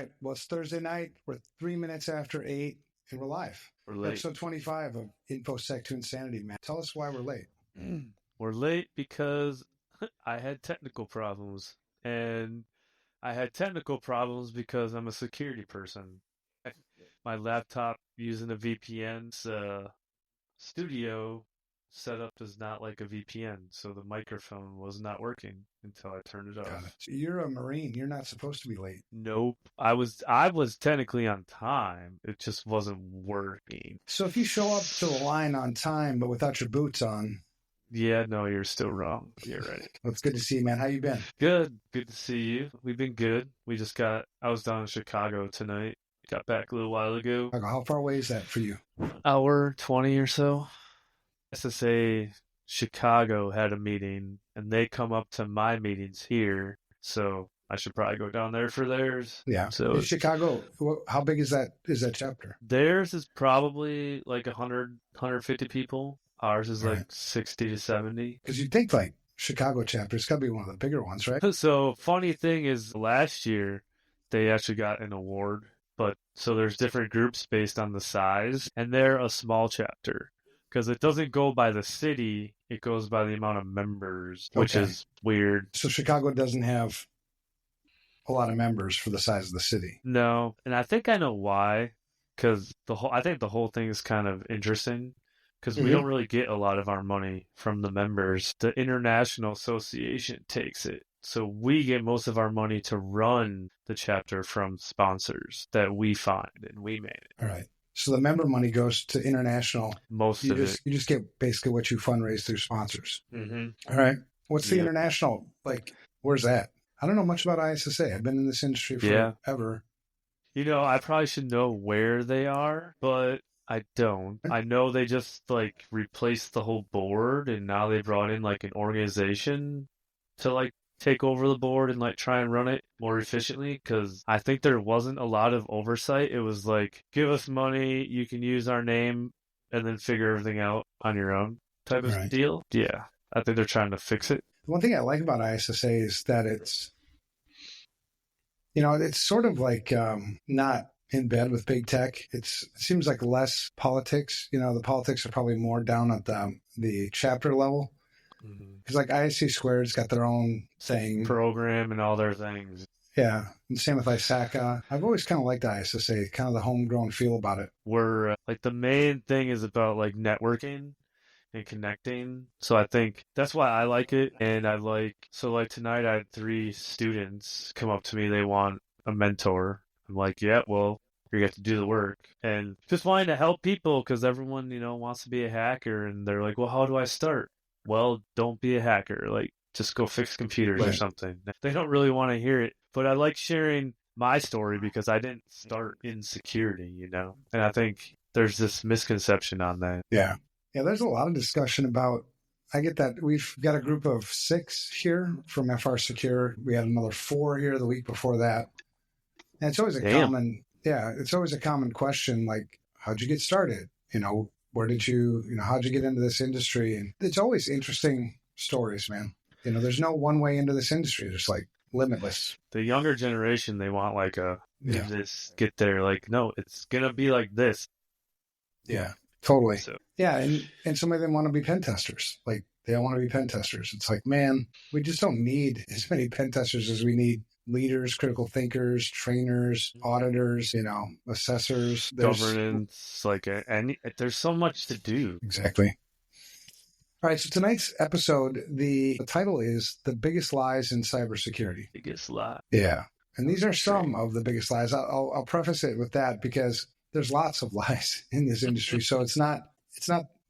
right. Well, it's Thursday night. We're 3 minutes after 8, and we're live. We're late. Episode 25 of InfoSec to Insanity, man. Tell us why we're late. We're late because I had technical problems. And I had technical problems because I'm a security person. My laptop using a VPN's studio setup is not like a VPN, so the microphone was not working until I turned it off. So you're a Marine. You're not supposed to be late. Nope. I was technically on time. It just wasn't working. So if you show up to the line on time but without your boots on. Yeah, no, you're still wrong. You're right. Well, it's good to see you, man. How you been? Good. Good to see you. We've been good. I was down in Chicago tonight. Got back a little while ago. How far away is that for you? Hour 20 or so. SSA Chicago had a meeting, and they come up to my meetings here, so I should probably go down there for theirs. Yeah. So in Chicago, how big is that chapter? Theirs is probably like 100, 150 people. Ours is like 60 to 70. Because you'd think like Chicago chapter, it's got to be one of the bigger ones, right? So funny thing is last year they actually got an award, but so there's different groups based on the size, and they're a small chapter because it doesn't go by the city, it goes by the amount of members, which is weird. So Chicago doesn't have a lot of members for the size of the city. No, and I think I know why, because I think the whole thing is kind of interesting. Because we don't really get a lot of our money from the members. The International Association takes it. So we get most of our money to run the chapter from sponsors that we find and we manage. All right. So the member money goes to international. Most of it. You just get basically what you fundraise through sponsors. Mm-hmm. All right. What's the international? Like, where's that? I don't know much about ISSA. I've been in this industry forever. You know, I probably should know where they are, but I don't. I know they just like replaced the whole board, and now they brought in like an organization to like take over the board and like try and run it more efficiently, because I think there wasn't a lot of oversight. It was like, give us money, you can use our name, and then figure everything out on your own type of deal. Yeah, I think they're trying to fix it. One thing I like about ISSA is that it's sort of like not in bed with big tech. It seems like less politics. The politics are probably more down at the chapter level. Because like ISC Squared's got their own thing. Program and all their things. Yeah. And same with ISACA. I've always kind of liked ISSA, kind of the homegrown feel about it. We're like the main thing is about like networking and connecting. So I think that's why I like it. And like tonight I had 3 students come up to me. They want a mentor. I'm like, yeah, well, you get to do the work. And just wanting to help people because everyone, wants to be a hacker. And they're like, well, how do I start? Well, don't be a hacker. Like, just go fix computers or something. They don't really want to hear it. But I like sharing my story because I didn't start in security, And I think there's this misconception on that. Yeah. Yeah, there's a lot of discussion about, I get that. We've got a group of 6 here from FR Secure. We had another 4 here the week before that. And it's always a common question, like, how'd you get started? Where did how'd you get into this industry? And it's always interesting stories, man. There's no one way into this industry. There's like limitless. The younger generation, they want like this, get there. Like, no, it's going to be like this. Yeah, totally. So. Yeah. And some of them want to be pen testers. Like they all want to be pen testers. It's like, man, we just don't need as many pen testers as we need leaders, critical thinkers, trainers, auditors, assessors, governance, there's so much to do. Exactly. All right. So tonight's episode, the title is The Biggest Lies in Cybersecurity. Biggest lie. Yeah. And these are some of the biggest lies. I'll preface it with that because there's lots of lies in this industry. So it's not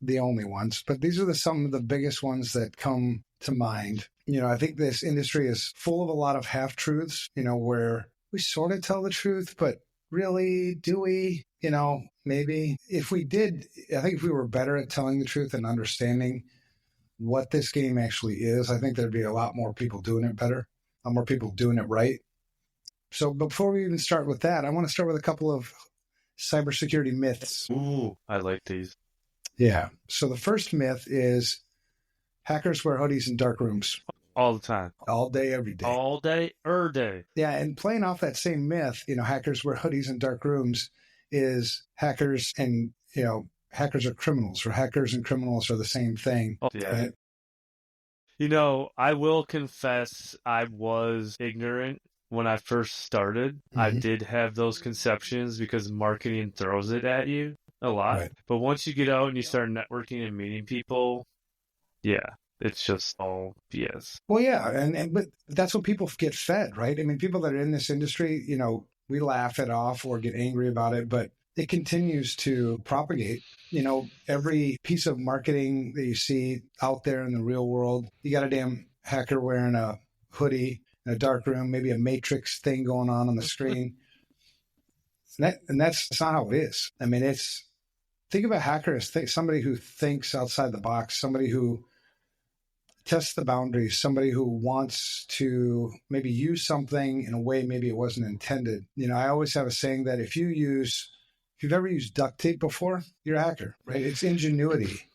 the only ones, but these are some of the biggest ones that come to mind. I think this industry is full of a lot of half-truths, where we sort of tell the truth, but really, do we? Maybe if we did, I think if we were better at telling the truth and understanding what this game actually is, I think there'd be a lot more people doing it better, a lot more people doing it right. So before we even start with that, I want to start with a couple of cybersecurity myths. Ooh, I like these. Yeah. So the first myth is hackers wear hoodies in dark rooms. all the time. All day, every day. All day, day. Yeah, and playing off that same myth, hackers wear hoodies in dark rooms is hackers and, hackers are criminals, or hackers and criminals are the same thing. Oh, yeah. Right? I will confess I was ignorant when I first started. Mm-hmm. I did have those conceptions because marketing throws it at you a lot. Right. But once you get out and you start networking and meeting people, yeah, it's just all BS. Well, yeah, but that's what people get fed, right? I mean, people that are in this industry, we laugh it off or get angry about it, but it continues to propagate. Every piece of marketing that you see out there in the real world, you got a damn hacker wearing a hoodie in a dark room, maybe a matrix thing going on the screen. And that's not how it is. I mean, think of a hacker as somebody who thinks outside the box, somebody who tests the boundaries, somebody who wants to maybe use something in a way maybe it wasn't intended. I always have a saying that if you've ever used duct tape before, you're a hacker, right? It's ingenuity.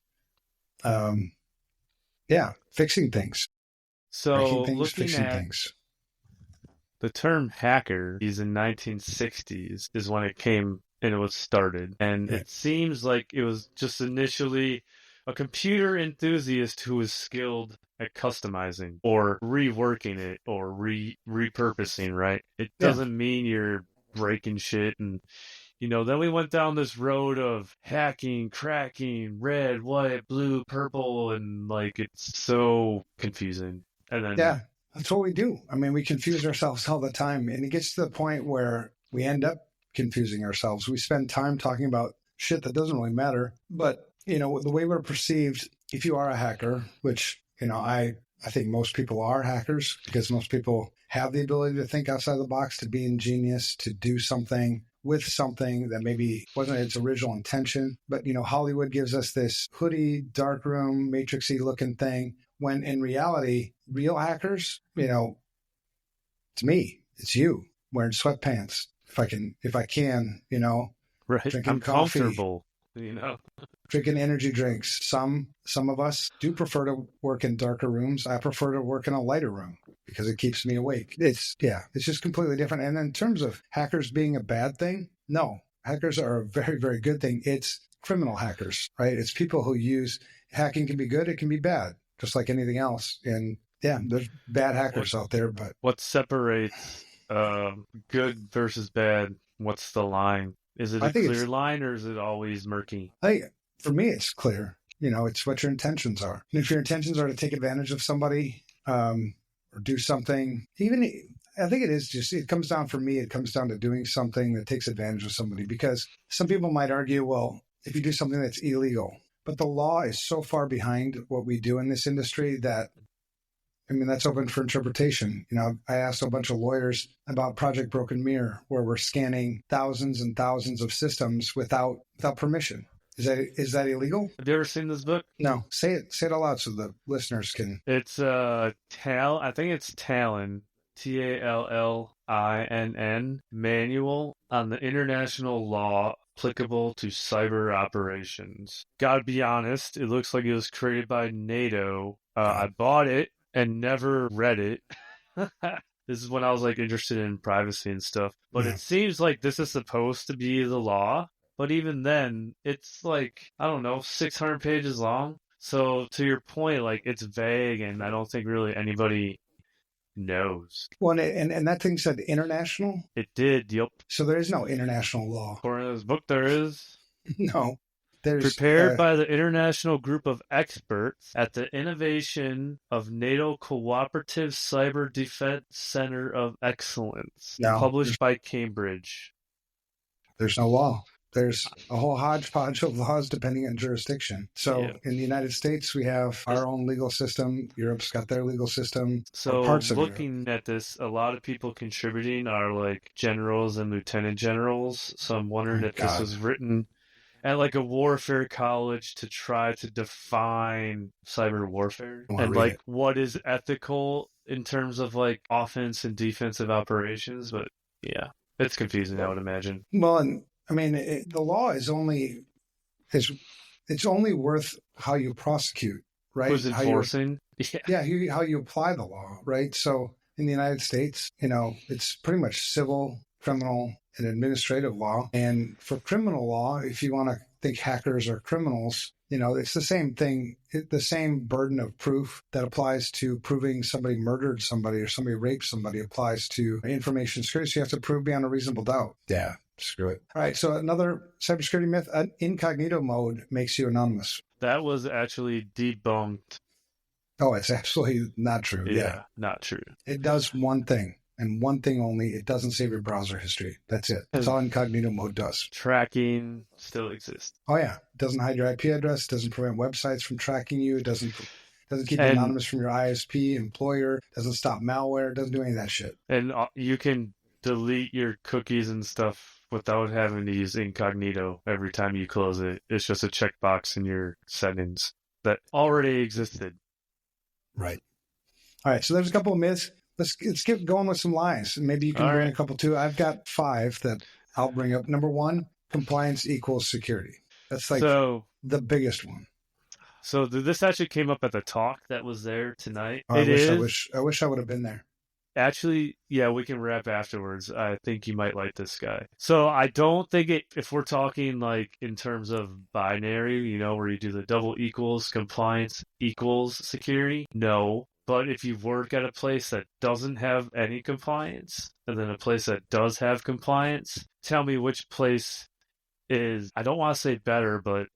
Fixing things. So Fixing things. The term hacker is in 1960s is when it came and it was started. And It seems like it was just initially a computer enthusiast who was skilled at customizing or reworking it or repurposing, right? It doesn't mean you're breaking shit. And, then we went down this road of hacking, cracking, red, white, blue, purple, and it's so confusing. And then that's what we do. I mean, we confuse ourselves all the time, and it gets to the point where we end up confusing ourselves. We spend time talking about shit that doesn't really matter. But, the way we're perceived, if you are a hacker, which, I think most people are hackers because most people have the ability to think outside the box, to be ingenious, to do something with something that maybe wasn't its original intention. But, Hollywood gives us this hoodie, dark room, matrixy looking thing, when in reality, real hackers, it's me, it's you wearing sweatpants. If I can, right. Drinking I'm coffee, comfortable, drinking energy drinks. Some of us do prefer to work in darker rooms. I prefer to work in a lighter room because it keeps me awake. It's just completely different. And in terms of hackers being a bad thing, no, hackers are a very, very good thing. It's criminal hackers, right? It's people who hacking can be good. It can be bad, just like anything else. And there's bad hackers out there, but what separates good versus bad? What's the line? Is it a clear line or is it always murky? For me, it's clear. It's what your intentions are. And if your intentions are to take advantage of somebody or do something, I think it comes down to doing something that takes advantage of somebody, because some people might argue, well, if you do something that's illegal, but the law is so far behind what we do in this industry that, that's open for interpretation. I asked a bunch of lawyers about Project Broken Mirror, where we're scanning thousands and thousands of systems without permission. Is that illegal? Have you ever seen this book? No. Say it out loud so the listeners can. It's I think it's Talon, TALLINN, Manual on the International Law Applicable to Cyber Operations. Gotta be honest, it looks like it was created by NATO. I bought it and never read it. This is when I was interested in privacy and stuff. But It seems like this is supposed to be the law. But even then, it's 600 pages long. So to your point, it's vague, and I don't think really anybody knows. Well, and that thing said international? It did, yep. So there is no international law. According to this book, there is. No. There's prepared by the International Group of Experts at the Innovation of NATO Cooperative Cyber Defense Center of Excellence. Published by Cambridge. There's no law. There's a whole hodgepodge of laws depending on jurisdiction. So in the United States, we have our own legal system. Europe's got their legal system. So looking at this, a lot of people contributing are generals and lieutenant generals. So I'm wondering if this was written at a warfare college to try to define cyber warfare and what is ethical in terms of offense and defensive operations. But it's confusing, I would imagine. Well, and the law is it's only worth how you prosecute. right? Who's enforcing? Yeah, how you apply the law, right? So in the United States, it's pretty much civil, criminal, and administrative law. And for criminal law, if you want to think hackers are criminals, it's the same thing. The same burden of proof that applies to proving somebody murdered somebody or somebody raped somebody applies to information security. So you have to prove beyond a reasonable doubt. Yeah, screw it. All right, so another cybersecurity myth, incognito mode makes you anonymous. That was actually debunked. Oh, it's absolutely not true. Yeah, not true. It does one thing, and one thing only. It doesn't save your browser history. That's it. That's all incognito mode does. Tracking still exists. Oh, yeah. It doesn't hide your IP address. It doesn't prevent websites from tracking you. It doesn't keep you anonymous from your ISP, employer. It doesn't stop malware. It doesn't do any of that shit. And you can delete your cookies and stuff without having to use incognito every time you close it. It's just a checkbox in your settings that already existed. Right. All right. So there's a couple of myths. Let's get going with some lies. Maybe you can bring a couple too. I've got 5 that I'll bring up. Number 1, compliance equals security. That's like the biggest one. So this actually came up at the talk that was there tonight. Oh, I wish I would have been there. Actually, yeah, we can wrap afterwards. I think you might like this guy. So I don't think if we're talking like in terms of binary, where you do the double equals, compliance equals security, no. But if you work at a place that doesn't have any compliance, and then a place that does have compliance, tell me which place is, I don't want to say better, but,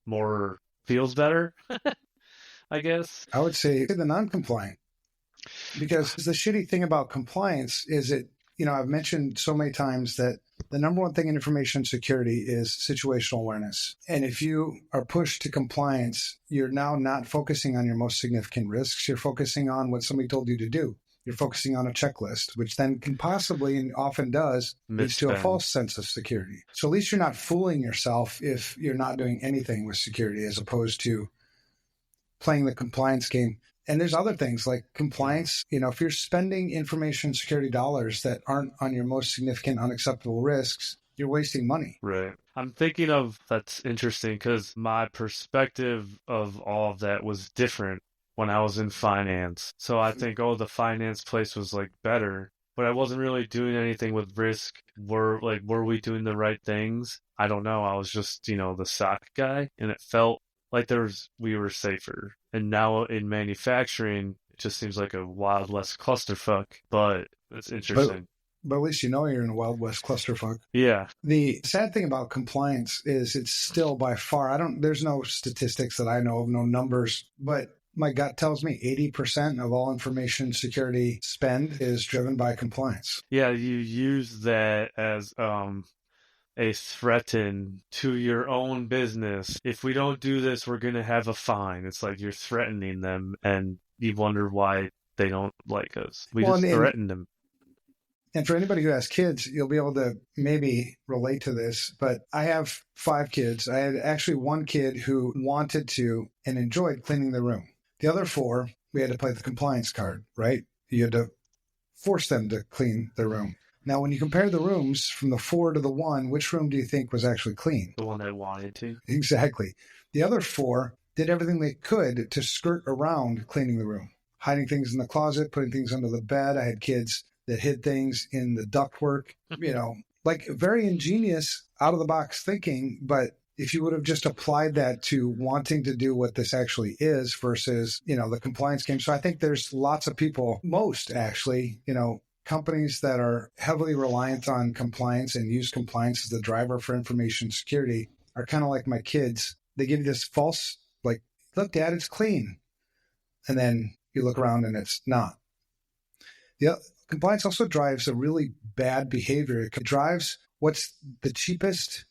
more feels better, I guess. I would say the non-compliant. Because the shitty thing about compliance is I've mentioned so many times that the number one thing in information security is situational awareness. And if you are pushed to compliance, you're now not focusing on your most significant risks. You're focusing on what somebody told you to do. You're focusing on a checklist, which then can possibly and often does lead to a false sense of security. So at least you're not fooling yourself if you're not doing anything with security as opposed to playing the compliance game. And there's other things like compliance. If you're spending information security dollars that aren't on your most significant unacceptable risks, you're wasting money. Right. I'm thinking that's interesting because my perspective of all of that was different when I was in finance. So I think, the finance place was like better, but I wasn't really doing anything with risk. Were we doing the right things? I don't know. I was just, the SOC guy, and it felt like we were safer. And now in manufacturing, it just seems like a Wild West clusterfuck, but it's interesting. But at least you're in a Wild West clusterfuck. Yeah. The sad thing about compliance is it's still by far, there's no statistics that I know of, no numbers, but my gut tells me 80% of all information security spend is driven by compliance. Yeah, you use that as a threaten to your own business. If we don't do this, we're going to have a fine. It's like you're threatening them, and you wonder why they don't like us. We just threaten them. And for anybody who has kids, you'll be able to maybe relate to this, but I have 5 kids. I had actually 1 kid who wanted to and enjoyed cleaning the room. The other 4, we had to play the compliance card, right? You had to force them to clean the room. Now, when you compare the rooms from the 4 to the 1, which room do you think was actually clean? The one they wanted to. Exactly. The other 4 did everything they could to skirt around cleaning the room, hiding things in the closet, putting things under the bed. I had kids that hid things in the ductwork, like very ingenious, out-of-the-box thinking. But if you would have just applied that to wanting to do what this actually is versus, the compliance game. So I think there's lots of people, most actually, companies that are heavily reliant on compliance and use compliance as the driver for information security are kind of like my kids. They give you this false, like, look, Dad, it's clean. And then you look around and it's not. Compliance also drives a really bad behavior. It drives what's the cheapest,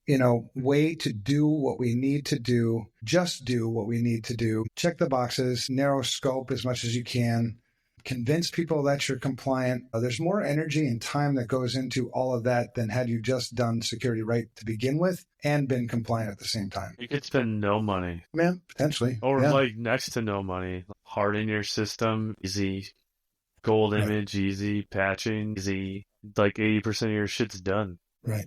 way to do what we need to do. Just do what we need to do. Check the boxes, narrow scope as much as you can. Convince people that you're compliant. There's more energy and time that goes into all of that than had you just done security right to begin with and been compliant at the same time. You could spend no money. Yeah, potentially. Or next to no money. Harden your system, easy. Gold image, easy. Patching, easy. Like 80% of your shit's done. Right.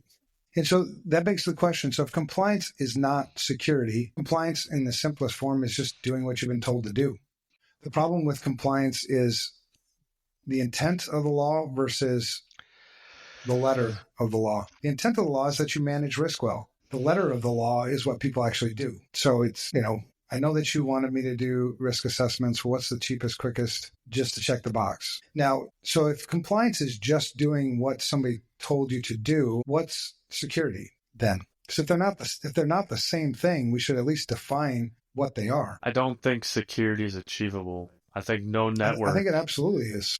And so that begs the question. So if compliance is not security, compliance in the simplest form is just doing what you've been told to do. The problem with compliance is the intent of the law versus the letter of the law. The intent of the law is that you manage risk well. The letter of the law is what people actually do. So it's, I know that you wanted me to do risk assessments. What's the cheapest, quickest, just to check the box. Now, so if compliance is just doing what somebody told you to do, what's security then? Because if they're not the same thing, we should at least define what they are. I don't think security is achievable. I think no network. I think it absolutely is.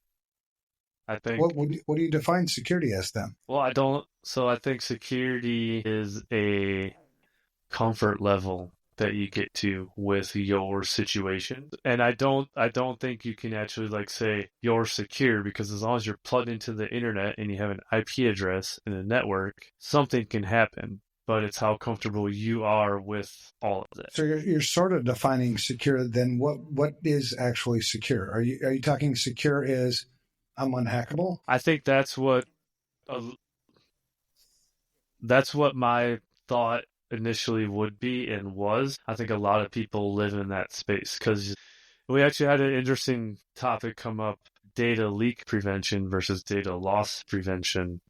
I think. What do you define security as then? Well, I don't. So I think security is a comfort level that you get to with your situation. And I don't think you can actually like say you're secure, because as long as you're plugged into the internet and you have an IP address in a network, something can happen. But it's how comfortable you are with all of that. So you're sort of defining secure. Then what is actually secure? Are you talking secure is I'm unhackable? I think that's what my thought initially would be and was. I think a lot of people live in that space, because we actually had an interesting topic come up: data leak prevention versus data loss prevention.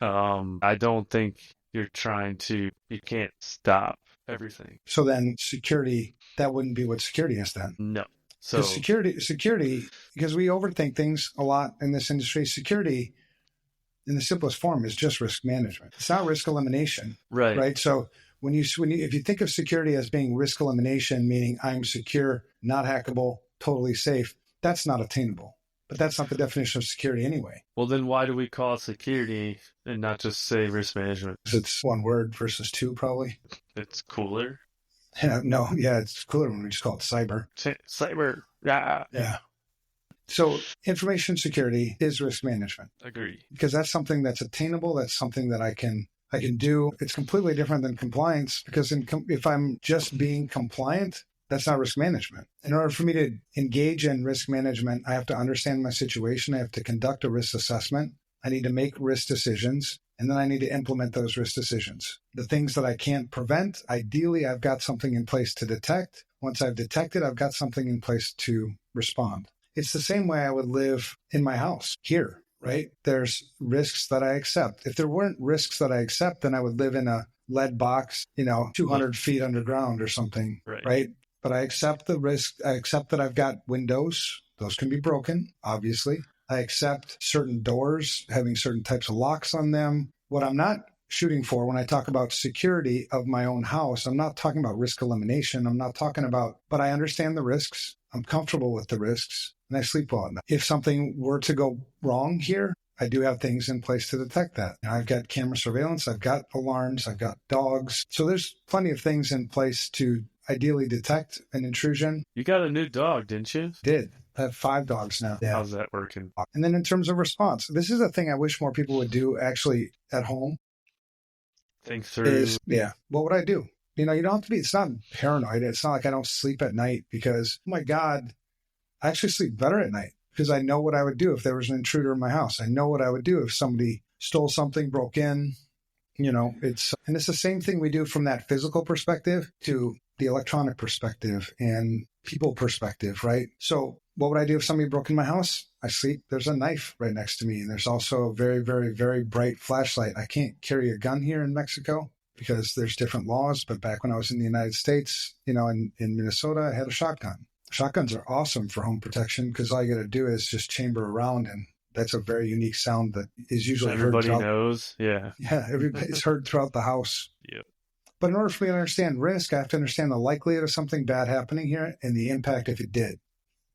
I don't think you can't stop everything. So then security, that wouldn't be what security is then. No. So security, because we overthink things a lot in this industry, security in the simplest form is just risk management. It's not risk elimination. Right. So if you think of security as being risk elimination, meaning I'm secure, not hackable, totally safe, that's not attainable. But that's not the definition of security anyway. Well, then why do we call it security and not just say risk management? It's one word versus two, probably. It's cooler. It's cooler when we just call it cyber. Cyber, yeah. Yeah. So information security is risk management. Agree. Because that's something that's attainable. That's something that I can do. It's completely different than compliance, because if I'm just being compliant, that's not risk management. In order for me to engage in risk management, I have to understand my situation. I have to conduct a risk assessment. I need to make risk decisions, and then I need to implement those risk decisions. The things that I can't prevent, ideally, I've got something in place to detect. Once I've detected, I've got something in place to respond. It's the same way I would live in my house here, right? There's risks that I accept. If there weren't risks that I accept, then I would live in a lead box, 200 feet underground or something, right? But I accept the risk. I accept that I've got windows. Those can be broken, obviously. I accept certain doors having certain types of locks on them. What I'm not shooting for when I talk about security of my own house, I'm not talking about risk elimination. But I understand the risks. I'm comfortable with the risks, and I sleep well at night. If something were to go wrong here, I do have things in place to detect that. I've got camera surveillance. I've got alarms. I've got dogs. So there's plenty of things in place to ideally detect an intrusion. You got a new dog, didn't you? Did. I have 5 dogs now. Yeah. How's that working? And then in terms of response, this is a thing I wish more people would do actually at home. Think through. What would I do? You don't have to be, it's not paranoid. It's not like I don't sleep at night because, oh my God, I actually sleep better at night because I know what I would do if there was an intruder in my house. I know what I would do if somebody stole something, broke in. It's the same thing we do from that physical perspective to the electronic perspective and people perspective, right? So what would I do if somebody broke in my house? I sleep. There's a knife right next to me. And there's also a very, very, very bright flashlight. I can't carry a gun here in Mexico because there's different laws. But back when I was in the United States, in Minnesota, I had a shotgun. Shotguns are awesome for home protection because all you got to do is just chamber around, and that's a very unique sound that is usually everybody heard. Knows. Yeah. Yeah. It's heard throughout the house. Yep. But in order for me to understand risk, I have to understand the likelihood of something bad happening here and the impact if it did.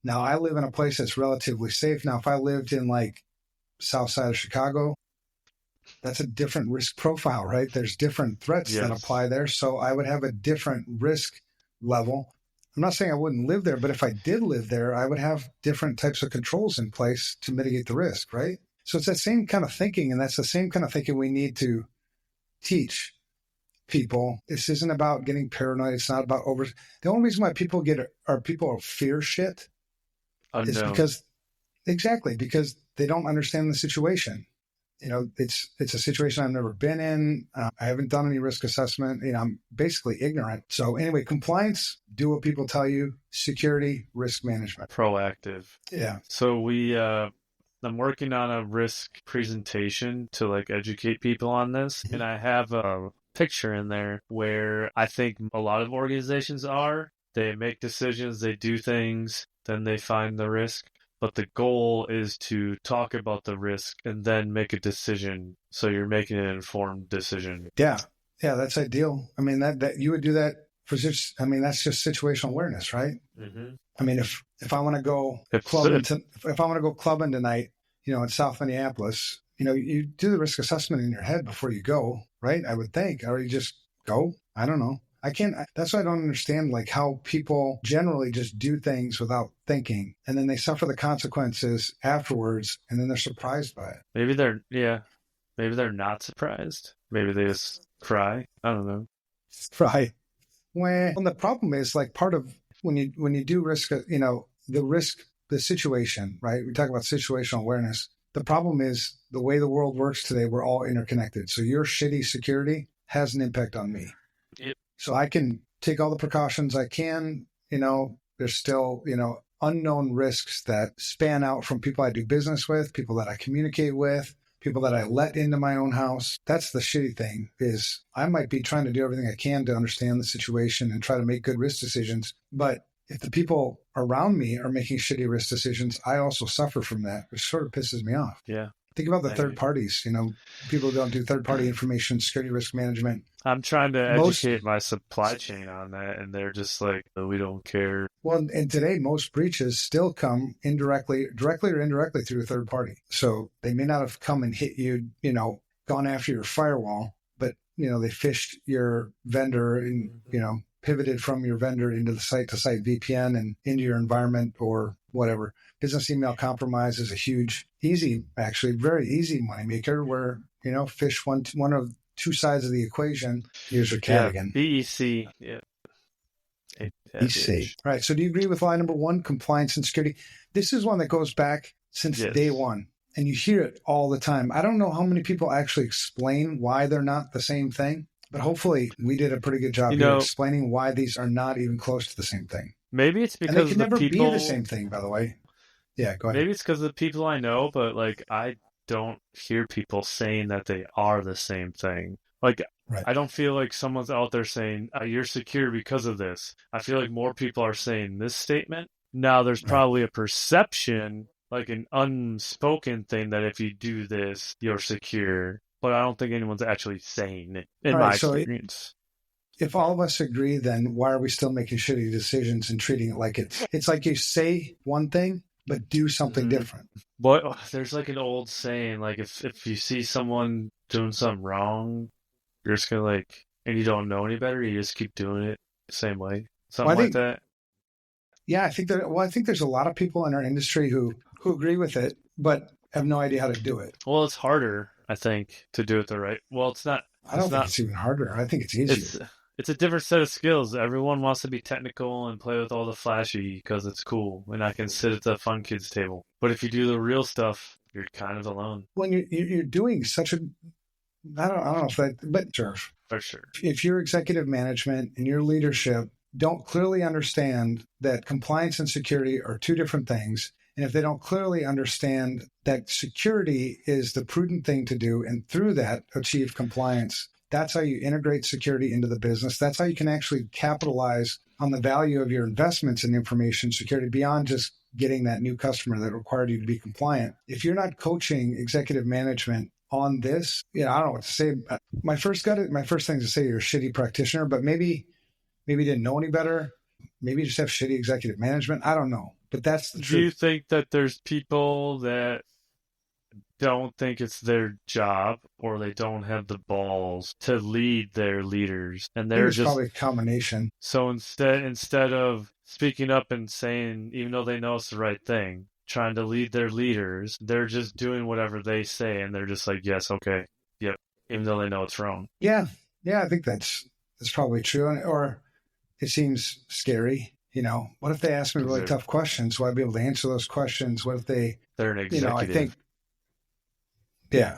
Now, I live in a place that's relatively safe. Now, if I lived in south side of Chicago, that's a different risk profile, right? There's different threats that apply there. So I would have a different risk level. I'm not saying I wouldn't live there, but if I did live there, I would have different types of controls in place to mitigate the risk, right? So it's that same kind of thinking, and that's the same kind of thinking we need to teach people. This isn't about getting paranoid. It's not about the only reason why people fear shit is because they don't understand the situation. it's a situation I've never been in. I haven't done any risk assessment. I'm basically ignorant. So anyway, compliance, do what people tell you. Security, risk management. Proactive. Yeah. So I'm working on a risk presentation to like educate people on this, and I have a picture in there where I think a lot of organizations they make decisions, they do things, then they find the risk. But the goal is to talk about the risk and then make a decision. So you're making an informed decision. Yeah. Yeah, that's ideal. I mean, that you would do that that's just situational awareness, right? Mm-hmm. I mean, if I want to go clubbing tonight, in South Minneapolis, you do the risk assessment in your head before you go, right? I would think, or you just go. I don't know. That's why I don't understand like how people generally just do things without thinking, and then they suffer the consequences afterwards, and then they're surprised by it. Maybe they're not surprised. Maybe they just cry. I don't know. Right. Well, the problem is like part of when you do risk, the situation, right? We talk about situational awareness. The problem is the way the world works today, we're all interconnected. So your shitty security has an impact on me. Yep. So I can take all the precautions I can, there's still, unknown risks that span out from people I do business with, people that I communicate with, people that I let into my own house. That's the shitty thing is I might be trying to do everything I can to understand the situation and try to make good risk decisions. But if the people around me are making shitty risk decisions, I also suffer from that, which sort of pisses me off. Yeah. Think about the third parties, people don't do third-party information, security risk management. I'm trying to educate my supply chain on that, and they're just like, we don't care. Well, and today, most breaches still come directly or indirectly through a third party. So they may not have come and hit you, gone after your firewall, but, they fished your vendor and, pivoted from your vendor into the site-to-site VPN and into your environment or whatever. Business email compromise is very easy moneymaker where, fish one of two sides of the equation. Here's your cat again. BEC. Yeah. BEC. Right. So do you agree with lie number one, compliance and security? This is one that goes back since day one. And you hear it all the time. I don't know how many people actually explain why they're not the same thing. But hopefully we did a pretty good job here explaining why these are not even close to the same thing. Maybe it's because and they can never be the same thing, by the way. Yeah, go ahead. Maybe it's because of the people I know, but like I don't hear people saying that they are the same thing. Like right. I don't feel like someone's out there saying you're secure because of this. I feel like more people are saying this statement. Now there's probably a perception, like an unspoken thing, that if you do this, you're secure. But I don't think anyone's actually saying it in my experience. If all of us agree, then why are we still making shitty decisions and treating it like it's like you say one thing, but do something different. But there's like an old saying, like if you see someone doing something wrong, you're just going to like, and you don't know any better, you just keep doing it the same way. Something like that. Yeah, I think there's a lot of people in our industry who agree with it, but have no idea how to do it. Well, it's harder, I think, to do it the right. Well, it's not. I don't think it's even harder. I think it's easier. It's a different set of skills. Everyone wants to be technical and play with all the flashy because it's cool, and I can sit at the fun kids table. But if you do the real stuff, you're kind of alone. When you're doing such a, I don't know if that, but sure. For sure. If your executive management and your leadership don't clearly understand that compliance and security are two different things, and if they don't clearly understand that security is the prudent thing to do, and through that achieve compliance, that's how you integrate security into the business. That's how you can actually capitalize on the value of your investments in information security beyond just getting that new customer that required you to be compliant. If you're not coaching executive management on this, I don't know what to say. My first thing is to say you're a shitty practitioner, but maybe you didn't know any better. Maybe you just have shitty executive management. I don't know, but that's the truth. Do you think that there's people that don't think it's their job, or they don't have the balls to lead their leaders, and they're just probably a combination? So instead of speaking up and saying, even though they know it's the right thing, trying to lead their leaders, they're just doing whatever they say, and they're just like, yes, okay, yep, even though they know it's wrong. Yeah, I think that's probably true, or it seems scary. What if they ask me really tough questions? Will I be able to answer those questions? What if they're an executive? I think. Yeah.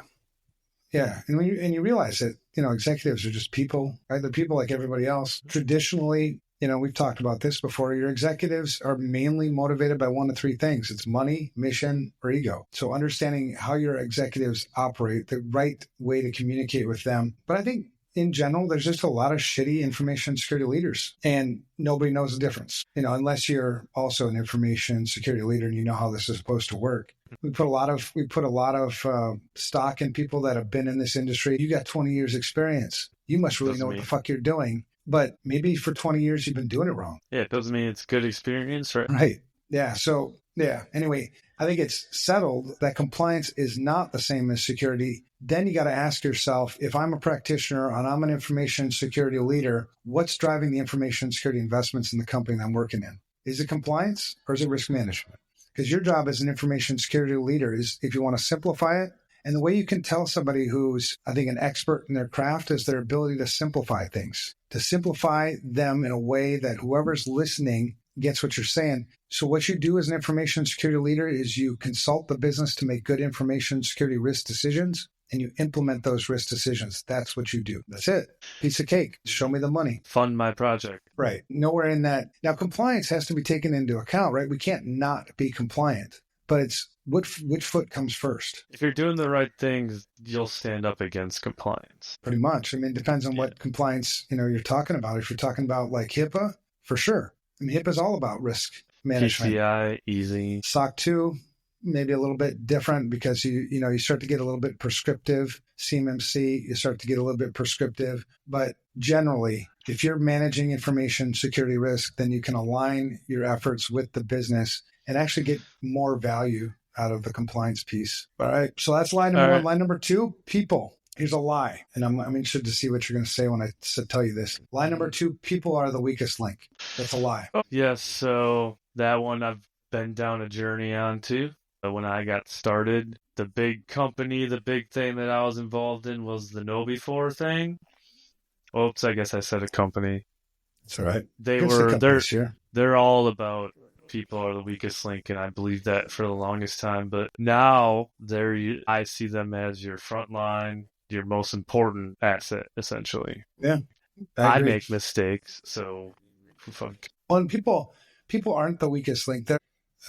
Yeah. And you realize that, executives are just people, right? They're people like everybody else. Traditionally, we've talked about this before. Your executives are mainly motivated by one of three things. It's money, mission, or ego. So understanding how your executives operate, the right way to communicate with them. But I think in general, there's just a lot of shitty information security leaders, and nobody knows the difference, unless you're also an information security leader and you know how this is supposed to work. We put a lot of stock in people that have been in this industry. You got 20 years experience. You must really know what the fuck you're doing. But maybe for 20 years, you've been doing it wrong. Yeah, it doesn't mean it's good experience, right? Right. Yeah. So, yeah. Anyway, I think it's settled that compliance is not the same as security. Then you got to ask yourself, if I'm a practitioner and I'm an information security leader, what's driving the information security investments in the company that I'm working in? Is it compliance or is it risk management? Because your job as an information security leader is, if you want to simplify it, and the way you can tell somebody who's, I think, an expert in their craft is their ability to simplify things, to simplify them in a way that whoever's listening gets what you're saying. So what you do as an information security leader is you consult the business to make good information security risk decisions, and you implement those risk decisions. That's what you do. That's it. Piece of cake. Show me the money. Fund my project. Right. Nowhere in that. Now, compliance has to be taken into account, right? We can't not be compliant, but it's which foot comes first. If you're doing the right things, you'll stand up against compliance. Pretty much. I mean, it depends on what compliance, you're talking about. If you're talking about like HIPAA, for sure. I mean, HIPAA is all about risk management. PCI, easy. SOC 2, maybe a little bit different because you start to get a little bit prescriptive. CMMC, you start to get a little bit prescriptive. But generally, if you're managing information security risk, then you can align your efforts with the business and actually get more value out of the compliance piece. All right. So that's line number one. Line number two, people. Here's a lie. And I'm interested to see what you're going to say when I tell you this. Line number two, people are the weakest link. That's a lie. Yes. So that one I've been down a journey on too. But when I got started, the big company, the big thing that I was involved in was the Know Before thing. Oops, I guess I said a company. That's all right. They're all about people are the weakest link, and I believe that for the longest time. But now I see them as your front line, your most important asset, essentially. Yeah, I make mistakes, so fuck. Well, and people aren't the weakest link.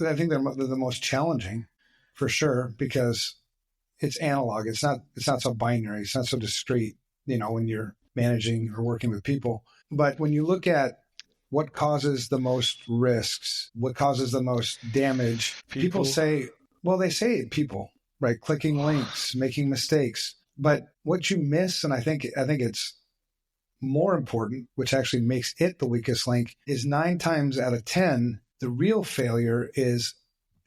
I think they're the most challenging, for sure, because it's analog. It's not so binary. It's not so discrete. When you're managing or working with people, but when you look at what causes the most risks, what causes the most damage, people say, people, right? Clicking links, making mistakes. But what you miss, and I think it's more important, which actually makes it the weakest link, is 9 times out of 10, the real failure is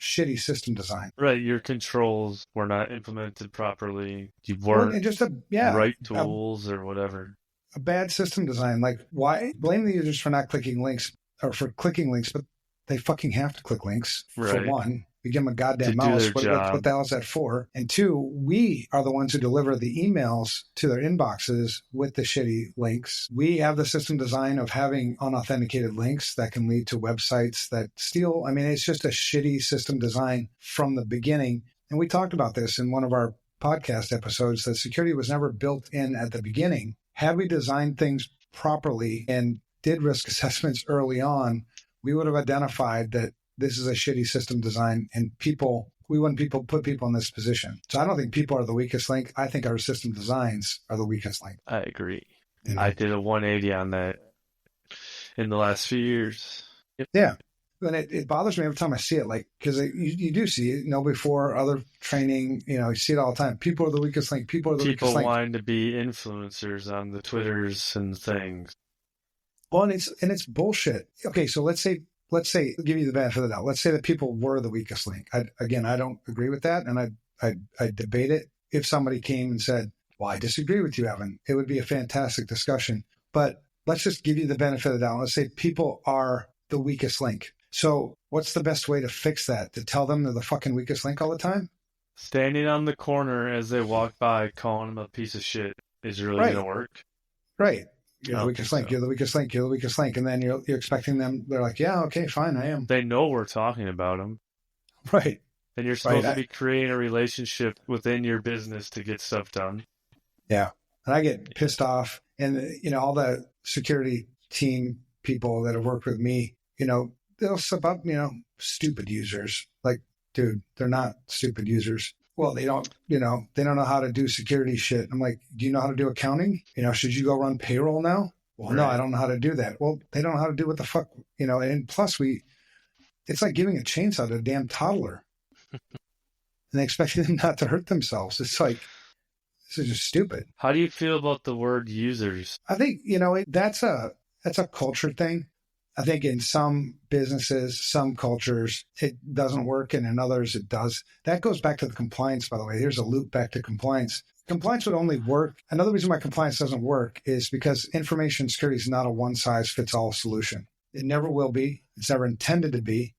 shitty system design. Right. Your controls were not implemented properly. You weren't right tools or whatever. A bad system design. Like, why blame the users for not clicking links or for clicking links, but they fucking have to click links. Right. For one. We give them a goddamn mouse. What the hell is that for? And two, we are the ones who deliver the emails to their inboxes with the shitty links. We have the system design of having unauthenticated links that can lead to websites that steal. I mean, it's just a shitty system design from the beginning. And we talked about this in one of our podcast episodes, that security was never built in at the beginning. Had we designed things properly and did risk assessments early on, we would have identified that this is a shitty system design, and we wouldn't put people in this position. So I don't think people are the weakest link. I think our system designs are the weakest link. I agree. I did a 180 on that in the last few years. Yep. Yeah. And it bothers me every time I see it, like, because you do see it, before other training, you see it all the time. People are the weakest link. People are the weakest link. People wanting to be influencers on the Twitters and things. Well, and it's bullshit. Okay, so let's say, give you the benefit of the doubt. Let's say that people were the weakest link. I don't agree with that, and I debate it. If somebody came and said, well, I disagree with you, Evan, it would be a fantastic discussion. But let's just give you the benefit of the doubt. Let's say people are the weakest link. So what's the best way to fix that? To tell them they're the fucking weakest link all the time? Standing on the corner as they walk by calling them a piece of shit is really going to work. Right. You're the weakest link. You're the weakest link. You're the weakest link. And then you're expecting them. They're like, yeah, okay, fine, I am. They know we're talking about them. Right. And you're supposed to be creating a relationship within your business to get stuff done. Yeah. And I get pissed off. And, all the security team people that have worked with me, they'll slip up, stupid users. Like, dude, they're not stupid users. Well, they don't know how to do security shit. I'm like, do you know how to do accounting? Should you go run payroll now? Well, right. No, I don't know how to do that. Well, they don't know how to do what the fuck, and plus it's like giving a chainsaw to a damn toddler and they expect them not to hurt themselves. It's like, this is just stupid. How do you feel about the word users? I think, that's a culture thing. I think in some businesses, some cultures, it doesn't work, and in others it does. That goes back to the compliance, by the way. Here's a loop back to compliance. Compliance would only work. Another reason why compliance doesn't work is because information security is not a one-size-fits-all solution. It never will be. It's never intended to be.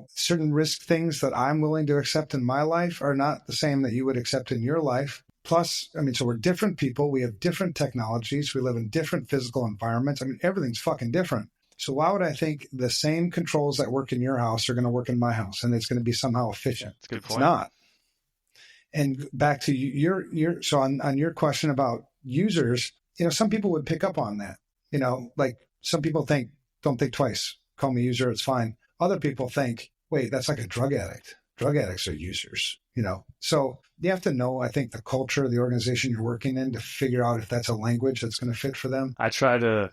Certain risk things that I'm willing to accept in my life are not the same that you would accept in your life. Plus, so we're different people. We have different technologies. We live in different physical environments. Everything's fucking different. So why would I think the same controls that work in your house are going to work in my house and it's going to be somehow efficient? That's a good point. It's not. And back to so on your question about users, some people would pick up on that. Like some people don't think twice. Call me user, it's fine. Other people think, wait, that's like a drug addict. Drug addicts are users, So you have to know, I think, the culture of the organization you're working in to figure out if that's a language that's going to fit for them. I try to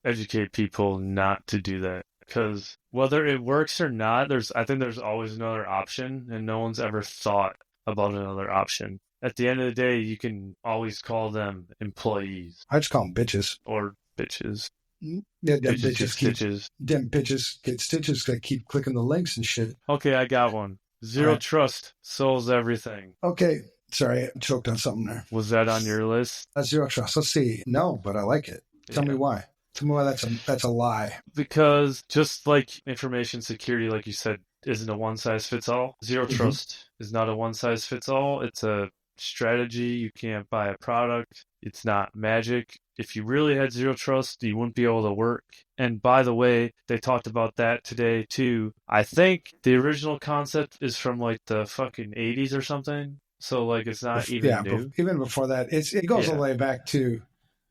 educate people not to do that because whether it works or not, I think there's always another option, and no one's ever thought about another option. At the end of the day, you can always call them employees. I just call them bitches. Or bitches. Yeah, bitches get stitches. Them bitches get stitches because I keep clicking the links and shit. Okay, I got one. Zero trust solves everything. Okay. Sorry, I choked on something there. Was that on your list? Zero trust. Let's see. No, but I like it. Tell me why. Tell me why that's a lie. Because just like information security, like you said, isn't a one-size-fits-all. Zero trust is not a one-size-fits-all. It's a strategy. You can't buy a product. It's not magic. If you really had zero trust, you wouldn't be able to work. And by the way, they talked about that today too. I think the original concept is from like the fucking 80s or something. So like it's not even new. Even before that, it goes all the way back to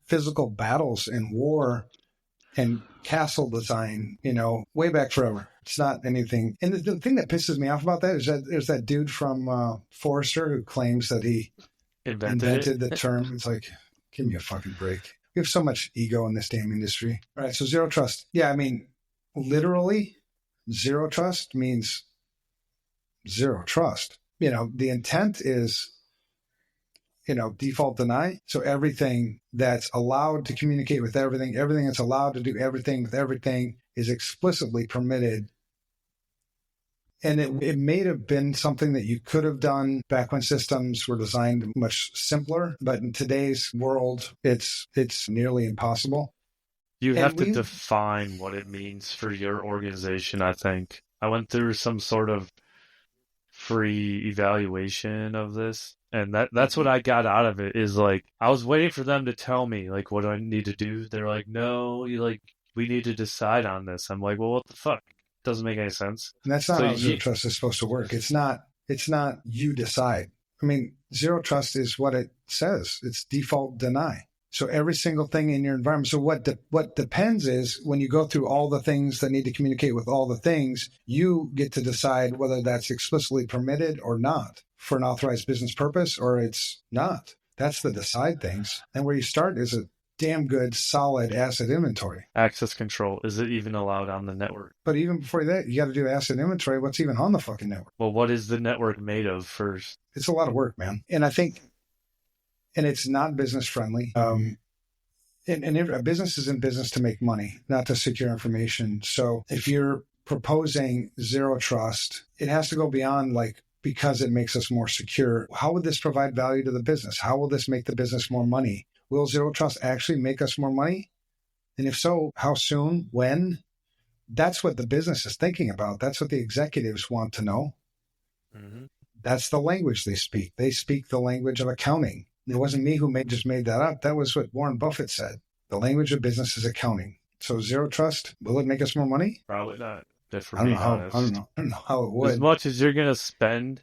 physical battles and war and castle design, way back forever. It's not anything. And the thing that pisses me off about that is that there's that dude from Forrester who claims that he invented the term. It's like, give me a fucking break. We have so much ego in this damn industry. All right, so zero trust. Yeah, literally, zero trust means zero trust. The intent is, default deny. So everything that's allowed to communicate with everything that's allowed to do everything with everything is explicitly permitted. And it may have been something that you could have done back when systems were designed much simpler, but in today's world, it's nearly impossible. You have to define what it means for your organization, I think. I went through some sort of free evaluation of this, and that's what I got out of it, is like, I was waiting for them to tell me, like, what do I need to do? They're like, no, we need to decide on this. I'm like, well, what the fuck? Doesn't make any sense. And that's not how zero trust is supposed to work. It's not you decide. Zero trust is what it says. It's default deny. So every single thing in your environment. So what depends is when you go through all the things that need to communicate with all the things, you get to decide whether that's explicitly permitted or not for an authorized business purpose, or it's not. That's the decide things. And where you start is a damn good, solid asset inventory. Access control. Is it even allowed on the network? But even before that, you got to do asset inventory. What's even on the fucking network? Well, what is the network made of first? It's a lot of work, man. And I think, and it's not business friendly. And a business is in business to make money, not to secure information. So if you're proposing zero trust, it has to go beyond because it makes us more secure. How would this provide value to the business? How will this make the business more money? Will zero trust actually make us more money? And if so, how soon? When? That's what the business is thinking about. That's what the executives want to know. Mm-hmm. That's the language they speak. They speak the language of accounting. It wasn't me who just made that up. That was what Warren Buffett said. The language of business is accounting. So zero trust, will it make us more money? Probably not. I don't know how it would. As much as you're going to spend,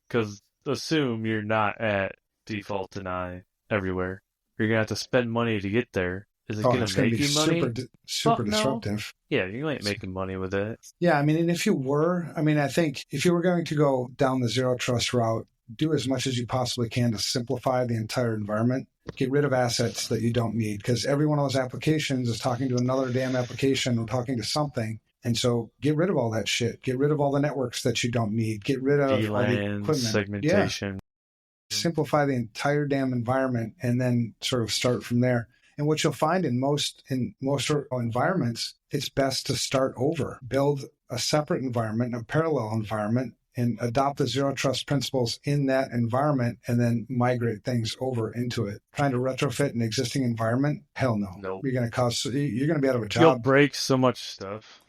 because assume you're not at default deny everywhere. You're gonna have to spend money to get there. Is it Oh, gonna it's going to make be you money? super Fuck no. disruptive. Yeah, you ain't making money with it. Yeah, I mean, and if you were, I mean, I think if you were going to go down the zero trust route, do as much as you possibly can to simplify the entire environment. Get rid of assets that you don't need, because every one of those applications is talking to another damn application or talking to something. And so get rid of all that shit. Get rid of all the networks that you don't need. Get rid of all the VLAN, equipment. segmentation. Yeah. Simplify the entire damn environment and then sort of start from there. And what you'll find in most environments, it's best to start over, build a separate environment, a parallel environment, and adopt the zero trust principles in that environment, and then migrate things over into it. Trying to retrofit an existing environment? Hell no. Nope. You're going to be out of a job. You'll break so much stuff.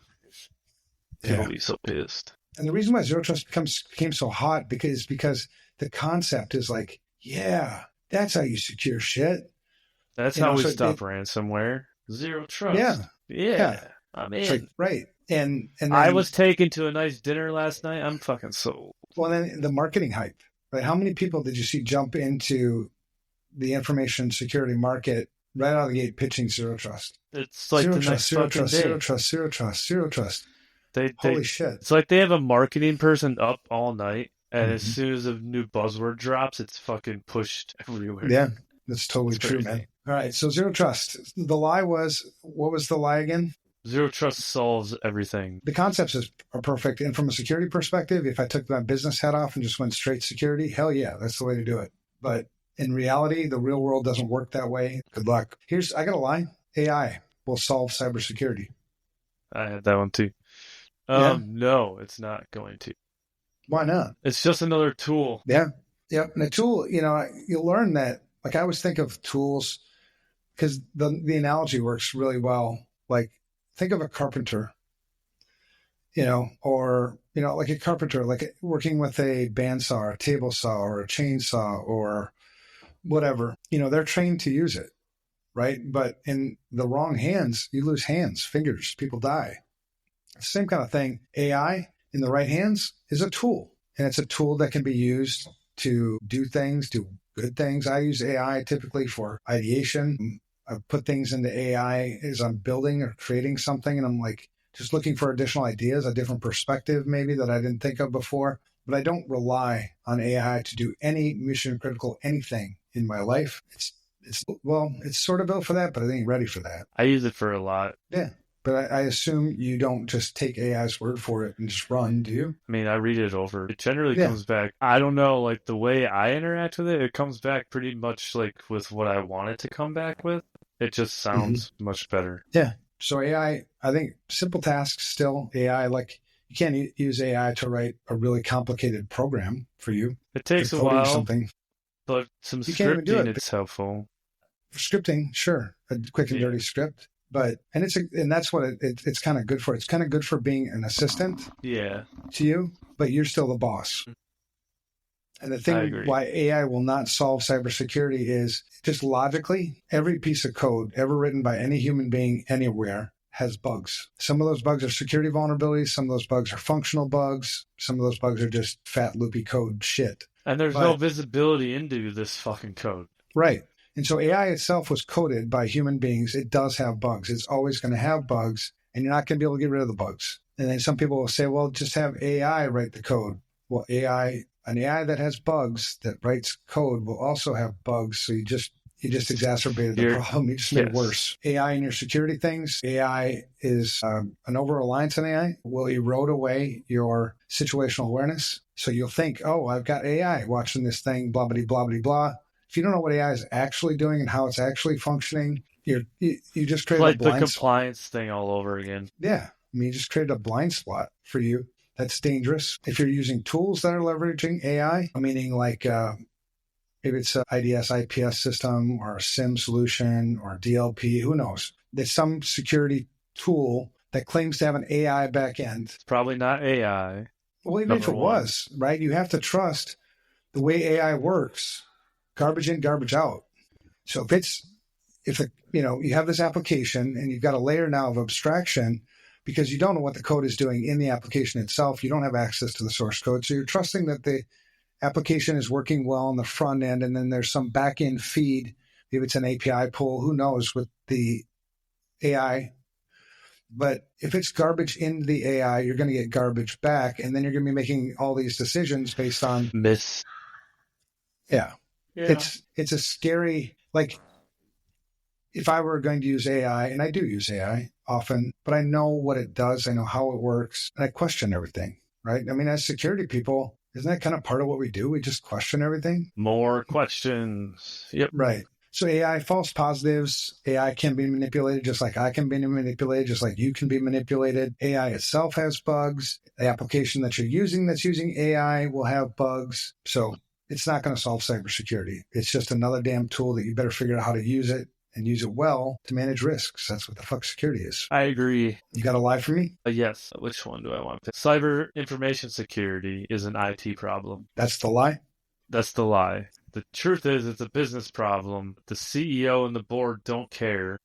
People Yeah. be so pissed. And the reason why zero trust became so hot because the concept is like, yeah, that's how you secure shit. That's how we stop ransomware. Zero trust. Yeah. I'm in. Like, right. And then, I was taken to a nice dinner last night. I'm fucking sold. Well, then the marketing hype, right? How many people did you see jump into the information security market right out of the gate pitching zero trust? It's like zero the trust, next fucking day. zero trust, zero trust, zero trust. Holy shit. It's like they have a marketing person up all night, and as soon as a new buzzword drops, it's fucking pushed everywhere. Yeah, that's totally true, man. All right, so zero trust. The lie was, what was the lie again? Zero trust solves everything. The concepts are perfect. And from a security perspective, if I took my business hat off and just went straight security, hell yeah, that's the way to do it. But in reality, the real world doesn't work that way. Good luck. I got a lie. AI will solve cybersecurity. I had that one too. No, it's not going to. Why not? It's just another tool. Yeah. Yep. And a tool, you'll learn that, like I always think of tools because the analogy works really well. Like think of a carpenter, or, like a carpenter, like working with a bandsaw, or a table saw, or a chainsaw, or whatever, they're trained to use it. Right. But in the wrong hands, you lose hands, fingers, people die. Same kind of thing. AI in the right hands is a tool, and it's a tool that can be used to do things, do good things. I use AI typically for ideation. I put things into AI as I'm building or creating something, and I'm like just looking for additional ideas, a different perspective maybe that I didn't think of before. But I don't rely on AI to do any mission critical anything in my life. It's sort of built for that, but it ain't ready for that. I use it for a lot. Yeah. But I assume you don't just take AI's word for it and just run, do you? I mean, I read it over. It generally comes back. I don't know, like the way I interact with it, it comes back pretty much like with what I want it to come back with. It just sounds much better. Yeah. So AI, I think simple tasks still, AI, like you can't use AI to write a really complicated program for you. It takes a while, but some scripting, it's helpful. For scripting, sure. A quick and dirty script. But that's what it's kind of good for. It's kind of good for being an assistant to you, but you're still the boss. And the thing why AI will not solve cybersecurity is just logically, every piece of code ever written by any human being anywhere has bugs. Some of those bugs are security vulnerabilities. Some of those bugs are functional bugs. Some of those bugs are just fat, loopy code shit. And there's no visibility into this fucking code. Right. And so AI itself was coded by human beings. It does have bugs. It's always going to have bugs, and you're not going to be able to get rid of the bugs. And then some people will say, well, just have AI write the code. Well, an AI that has bugs that writes code will also have bugs. So you just exacerbated the problem. You just made it worse. AI in your security things, AI is an over-reliance on AI will erode away your situational awareness. So you'll think, oh, I've got AI watching this thing, blah, blah, blah, blah, blah. If you don't know what AI is actually doing and how it's actually functioning, you just created a blind spot. Like the compliance thing all over again. Yeah. I mean, you just created a blind spot for you. That's dangerous. If you're using tools that are leveraging AI, meaning like maybe it's an IDS, IPS system or a SIM solution or DLP, who knows? There's some security tool that claims to have an AI backend. It's probably not AI. Well, even if it was, right, you have to trust the way AI works. Garbage in, garbage out. So if you have this application and you've got a layer now of abstraction because you don't know what the code is doing in the application itself, you don't have access to the source code. So you're trusting that the application is working well on the front end, and then there's some back end feed. Maybe it's an API pull, who knows, with the AI. But if it's garbage into the AI, you're going to get garbage back, and then you're going to be making all these decisions based on Yeah. It's a scary, like, if I were going to use AI, and I do use AI often, but I know what it does, I know how it works, and I question everything, right? I mean, as security people, isn't that kind of part of what we do? We just question everything. More questions. Yep. Right. So AI, false positives, AI can be manipulated just like I can be manipulated, just like you can be manipulated. AI itself has bugs. The application that you're using that's using AI will have bugs. So it's not going to solve cybersecurity. It's just another damn tool that you better figure out how to use it and use it well to manage risks. That's what the fuck security is. I agree. You got a lie for me? Yes. Which one do I want to pick? Cyber information security is an IT problem. That's the lie? That's the lie. The truth is it's a business problem. The CEO and the board don't care.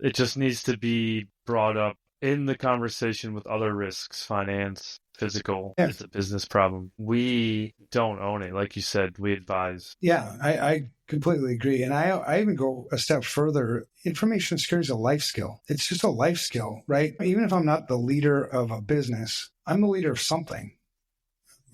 It just needs to be brought up in the conversation with other risks, finance, physical. Yeah. It's a business problem. We don't own it. Like you said, we advise. Yeah, I completely agree. And I even go a step further. Information security is a life skill. It's just a life skill, right? Even if I'm not the leader of a business, I'm the leader of something.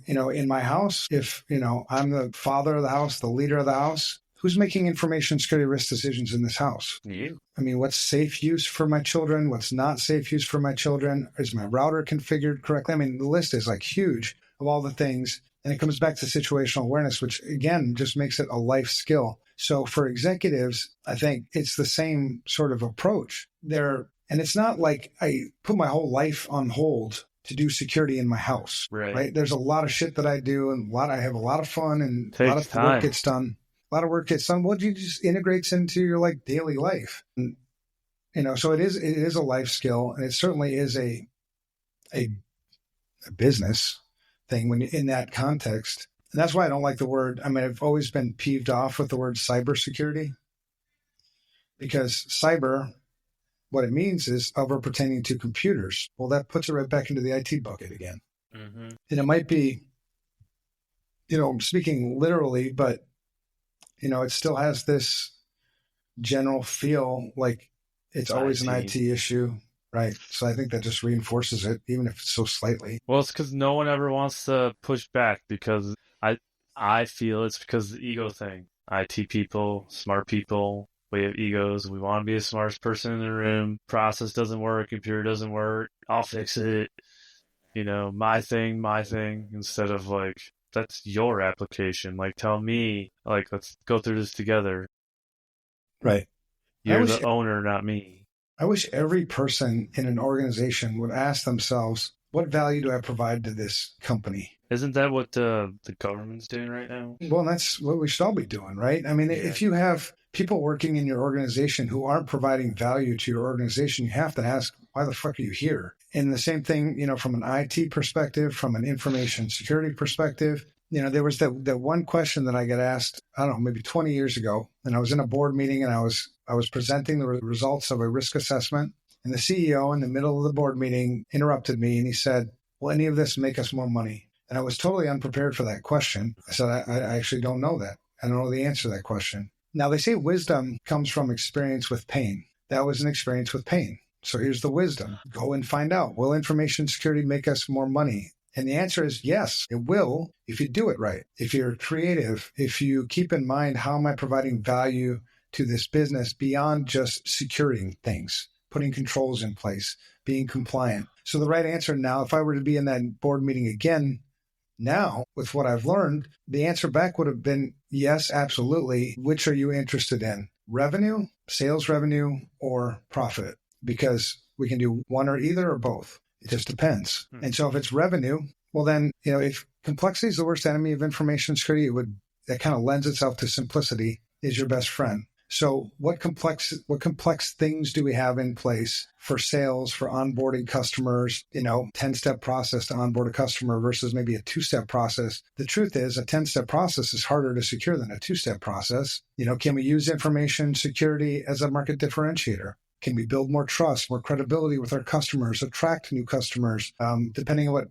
In my house, if, I'm the father of the house, the leader of the house, who's making information security risk decisions in this house? You. I mean, what's safe use for my children? What's not safe use for my children? Is my router configured correctly? I mean, the list is like huge of all the things. And it comes back to situational awareness, which again, just makes it a life skill. So for executives, I think it's the same sort of approach there. And it's not like I put my whole life on hold to do security in my house, right? There's a lot of shit that I do, and I have a lot of fun, and a lot of work gets done. A lot of work gets done. Well, it just integrates into your daily life, and, so it is a life skill, and it certainly is a business thing when in that context. And that's why I don't like the word. I mean, I've always been peeved off with the word cybersecurity, because cyber, what it means is over pertaining to computers. Well, that puts it right back into the IT bucket again. Mm-hmm. And it might be, speaking literally, but, it still has this general feel like it's always an IT issue, right? So I think that just reinforces it, even if it's so slightly. Well, it's because no one ever wants to push back, because I feel it's because of the ego thing. IT people, smart people, we have egos. We want to be the smartest person in the room. Process doesn't work. Computer doesn't work. I'll fix it. My thing, instead of that's your application. Tell me, let's go through this together. Right. You're the owner, not me. I wish every person in an organization would ask themselves, what value do I provide to this company? Isn't that what the government's doing right now? Well, that's what we should all be doing, right? I mean, if you have people working in your organization who aren't providing value to your organization, you have to ask, why the fuck are you here? And the same thing, from an IT perspective, from an information security perspective, there was that one question that I got asked, I don't know, maybe 20 years ago. And I was in a board meeting, and I was presenting the results of a risk assessment. And the CEO in the middle of the board meeting interrupted me, and he said, will any of this make us more money? And I was totally unprepared for that question. I said, I actually don't know that. I don't know the answer to that question. Now, they say wisdom comes from experience with pain. That was an experience with pain. So here's the wisdom. Go and find out. Will information security make us more money? And the answer is yes, it will, if you do it right. If you're creative, if you keep in mind, how am I providing value to this business beyond just securing things, putting controls in place, being compliant. So the right answer now, if I were to be in that board meeting again now, with what I've learned, the answer back would have been yes, absolutely. Which are you interested in? Revenue, sales revenue, or profit? Because we can do one or either or both. It just depends. And so if it's revenue, well then, if complexity is the worst enemy of information security, that kind of lends itself to simplicity is your best friend. So what complex things do we have in place for sales, for onboarding customers, 10-step process to onboard a customer versus maybe a 2-step process? The truth is a 10-step process is harder to secure than a 2-step process. Can we use information security as a market differentiator? Can we build more trust, more credibility with our customers, attract new customers, depending on what,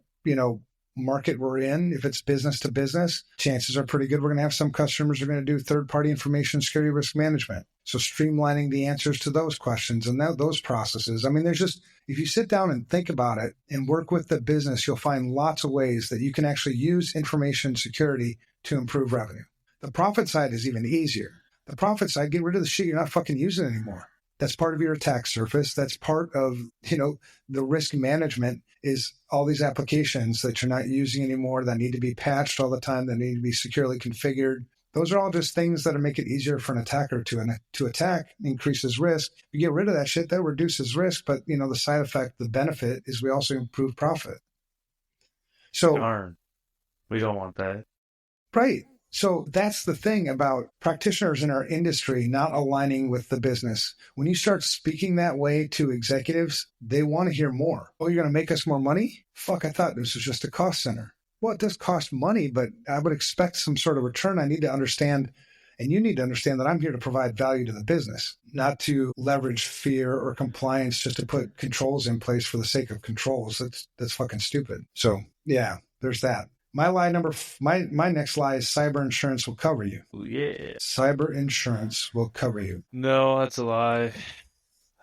market we're in, if it's business to business, chances are pretty good we're going to have some customers who are going to do third-party information security risk management. So streamlining the answers to those questions and those processes. I mean, there's just, if you sit down and think about it and work with the business, you'll find lots of ways that you can actually use information security to improve revenue. The profit side is even easier. The profit side, get rid of the shit you're not fucking using anymore. That's part of your attack surface. That's part of, the risk management is all these applications that you're not using anymore that need to be patched all the time, that need to be securely configured. Those are all just things that make it easier for an attacker to attack, increases risk. You get rid of that shit, that reduces risk, but the side effect, the benefit is we also improve profit. So darn, we don't want that. Right. So that's the thing about practitioners in our industry not aligning with the business. When you start speaking that way to executives, they want to hear more. Oh, you're going to make us more money? Fuck, I thought this was just a cost center. Well, it does cost money, but I would expect some sort of return. I need to understand, and you need to understand that I'm here to provide value to the business, not to leverage fear or compliance just to put controls in place for the sake of controls. That's fucking stupid. So yeah, there's that. My next lie is cyber insurance will cover you. Yeah. Cyber insurance will cover you. No, that's a lie.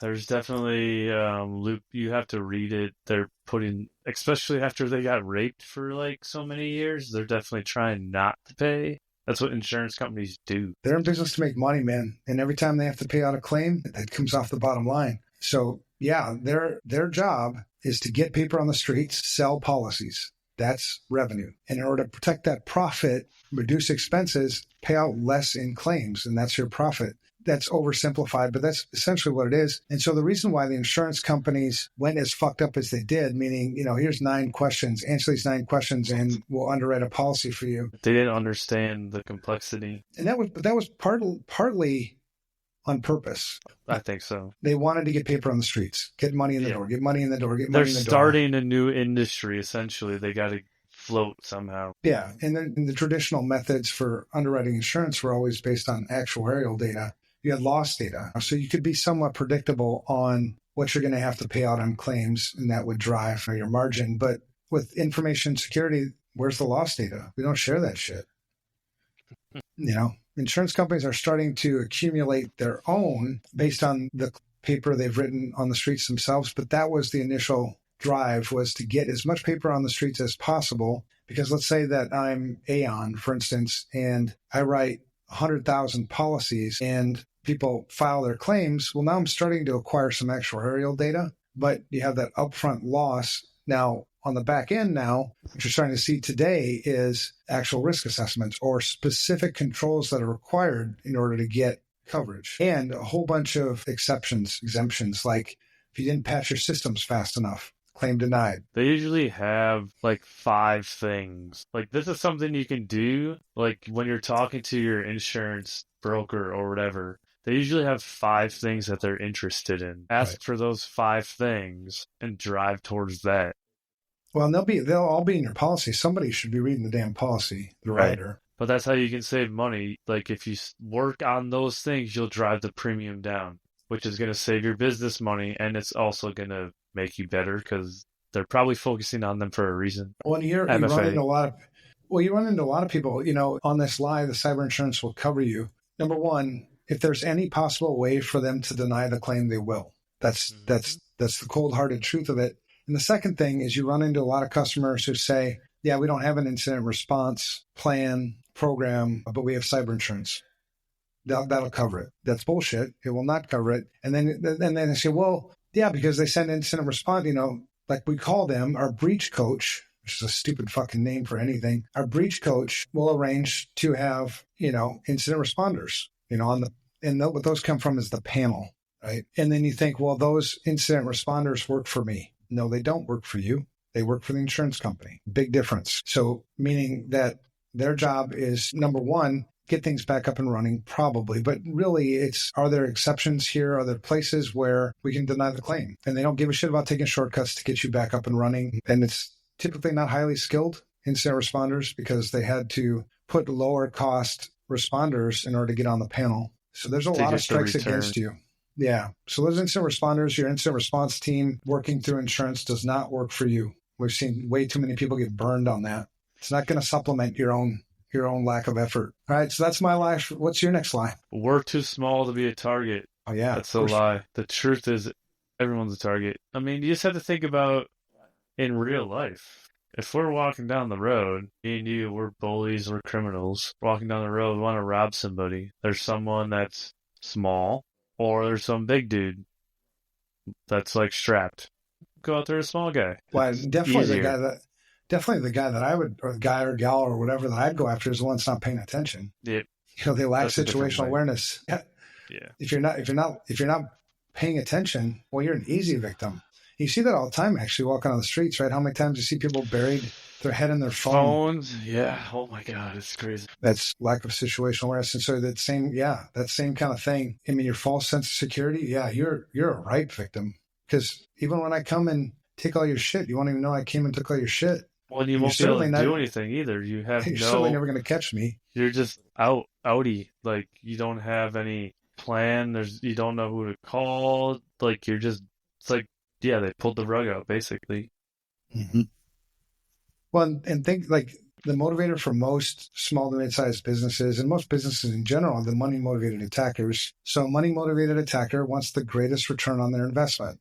There's definitely loop. You have to read it. They're putting, especially after they got raped for like so many years, they're definitely trying not to pay. That's what insurance companies do. They're in business to make money, man. And every time they have to pay out a claim, that comes off the bottom line. So yeah, their job is to get paper on the streets, sell policies. That's revenue. And in order to protect that profit, reduce expenses, pay out less in claims, and that's your profit. That's oversimplified, but that's essentially what it is. And so the reason why the insurance companies went as fucked up as they did, meaning, here's 9 questions, answer these 9 questions, and we'll underwrite a policy for you. They didn't understand the complexity. And that was partly on purpose. I think so. They wanted to get paper on the streets, get money in the door, get money in the door, get money in the door. They're starting a new industry, essentially. They got to float somehow. Yeah, and then the traditional methods for underwriting insurance were always based on actuarial data. You had loss data. So you could be somewhat predictable on what you're going to have to pay out on claims, and that would drive your margin. But with information security, where's the loss data? We don't share that shit. Insurance companies are starting to accumulate their own based on the paper they've written on the streets themselves. But that was the initial drive, was to get as much paper on the streets as possible. Because let's say that I'm Aon, for instance, and I write 100,000 policies and people file their claims. Well, now I'm starting to acquire some actuarial data, but you have that upfront loss. Now, on the back end now, what you're starting to see today is actual risk assessments or specific controls that are required in order to get coverage, and a whole bunch of exemptions, like if you didn't patch your systems fast enough, claim denied. They usually have like 5 things. Like, this is something you can do, like when you're talking to your insurance broker or whatever. They usually have 5 things that they're interested in. Ask for those 5 things and drive towards that. Well, they'll all be in your policy. Somebody should be reading the damn policy, the writer. But that's how you can save money. Like, if you work on those things, you'll drive the premium down, which is going to save your business money, and it's also going to make you better because they're probably focusing on them for a reason. Well, you run into a lot of people, on this lie, the cyber insurance will cover you. Number one, if there's any possible way for them to deny the claim, they will. That's the cold-hearted truth of it. And the second thing is you run into a lot of customers who say, yeah, we don't have an incident response plan, program, but we have cyber insurance. That'll cover it. That's bullshit. It will not cover it. And then they say, well, yeah, because they send incident response, like we call them our breach coach, which is a stupid fucking name for anything. Our breach coach will arrange to have, incident responders, and what those come from is the panel, right? And then you think, well, those incident responders work for me. No, they don't work for you. They work for the insurance company. Big difference. So meaning that their job is, number one, get things back up and running, probably. But really, are there exceptions here? Are there places where we can deny the claim? And they don't give a shit about taking shortcuts to get you back up and running. And it's typically not highly skilled incident responders because they had to put lower cost responders in order to get on the panel. So there's a lot of strikes against you. Yeah. So those incident responders, your incident response team working through insurance does not work for you. We've seen way too many people get burned on that. It's not going to supplement your own lack of effort. All right, so that's my lie. What's your next lie? We're too small to be a target. Oh, yeah. That's a lie. The truth is everyone's a target. I mean, you just have to think about in real life. If we're walking down the road, me and you, we're bullies, we're criminals. Walking down the road, we want to rob somebody. There's someone that's small, or there's some big dude that's like strapped. Go out there, a small guy. Well, definitely easier. the guy that I would, or the guy or gal or whatever that I'd go after is the one that's not paying attention. Yep. They lack That's a different situational way. awareness. Yeah. Yeah. If you're not paying attention, well, you're an easy victim. You see that all the time, actually, walking on the streets, right? How many times you see people buried their head in their Phones, yeah. Oh my God, it's crazy. That's lack of situational awareness. And so that same kind of thing. I mean, your false sense of security, yeah, you're a ripe victim. Because even when I come and take all your shit, you won't even know I came and took all your shit. Well, you won't be able to do anything either. You have you're certainly never going to catch me. You're just outie. Like, you don't have any plan. You don't know who to call. Like, it's like, yeah, they pulled the rug out, basically. Mm-hmm. Well, and think like the motivator for most small to mid-sized businesses and most businesses in general, the money-motivated attackers. So a money-motivated attacker wants the greatest return on their investment.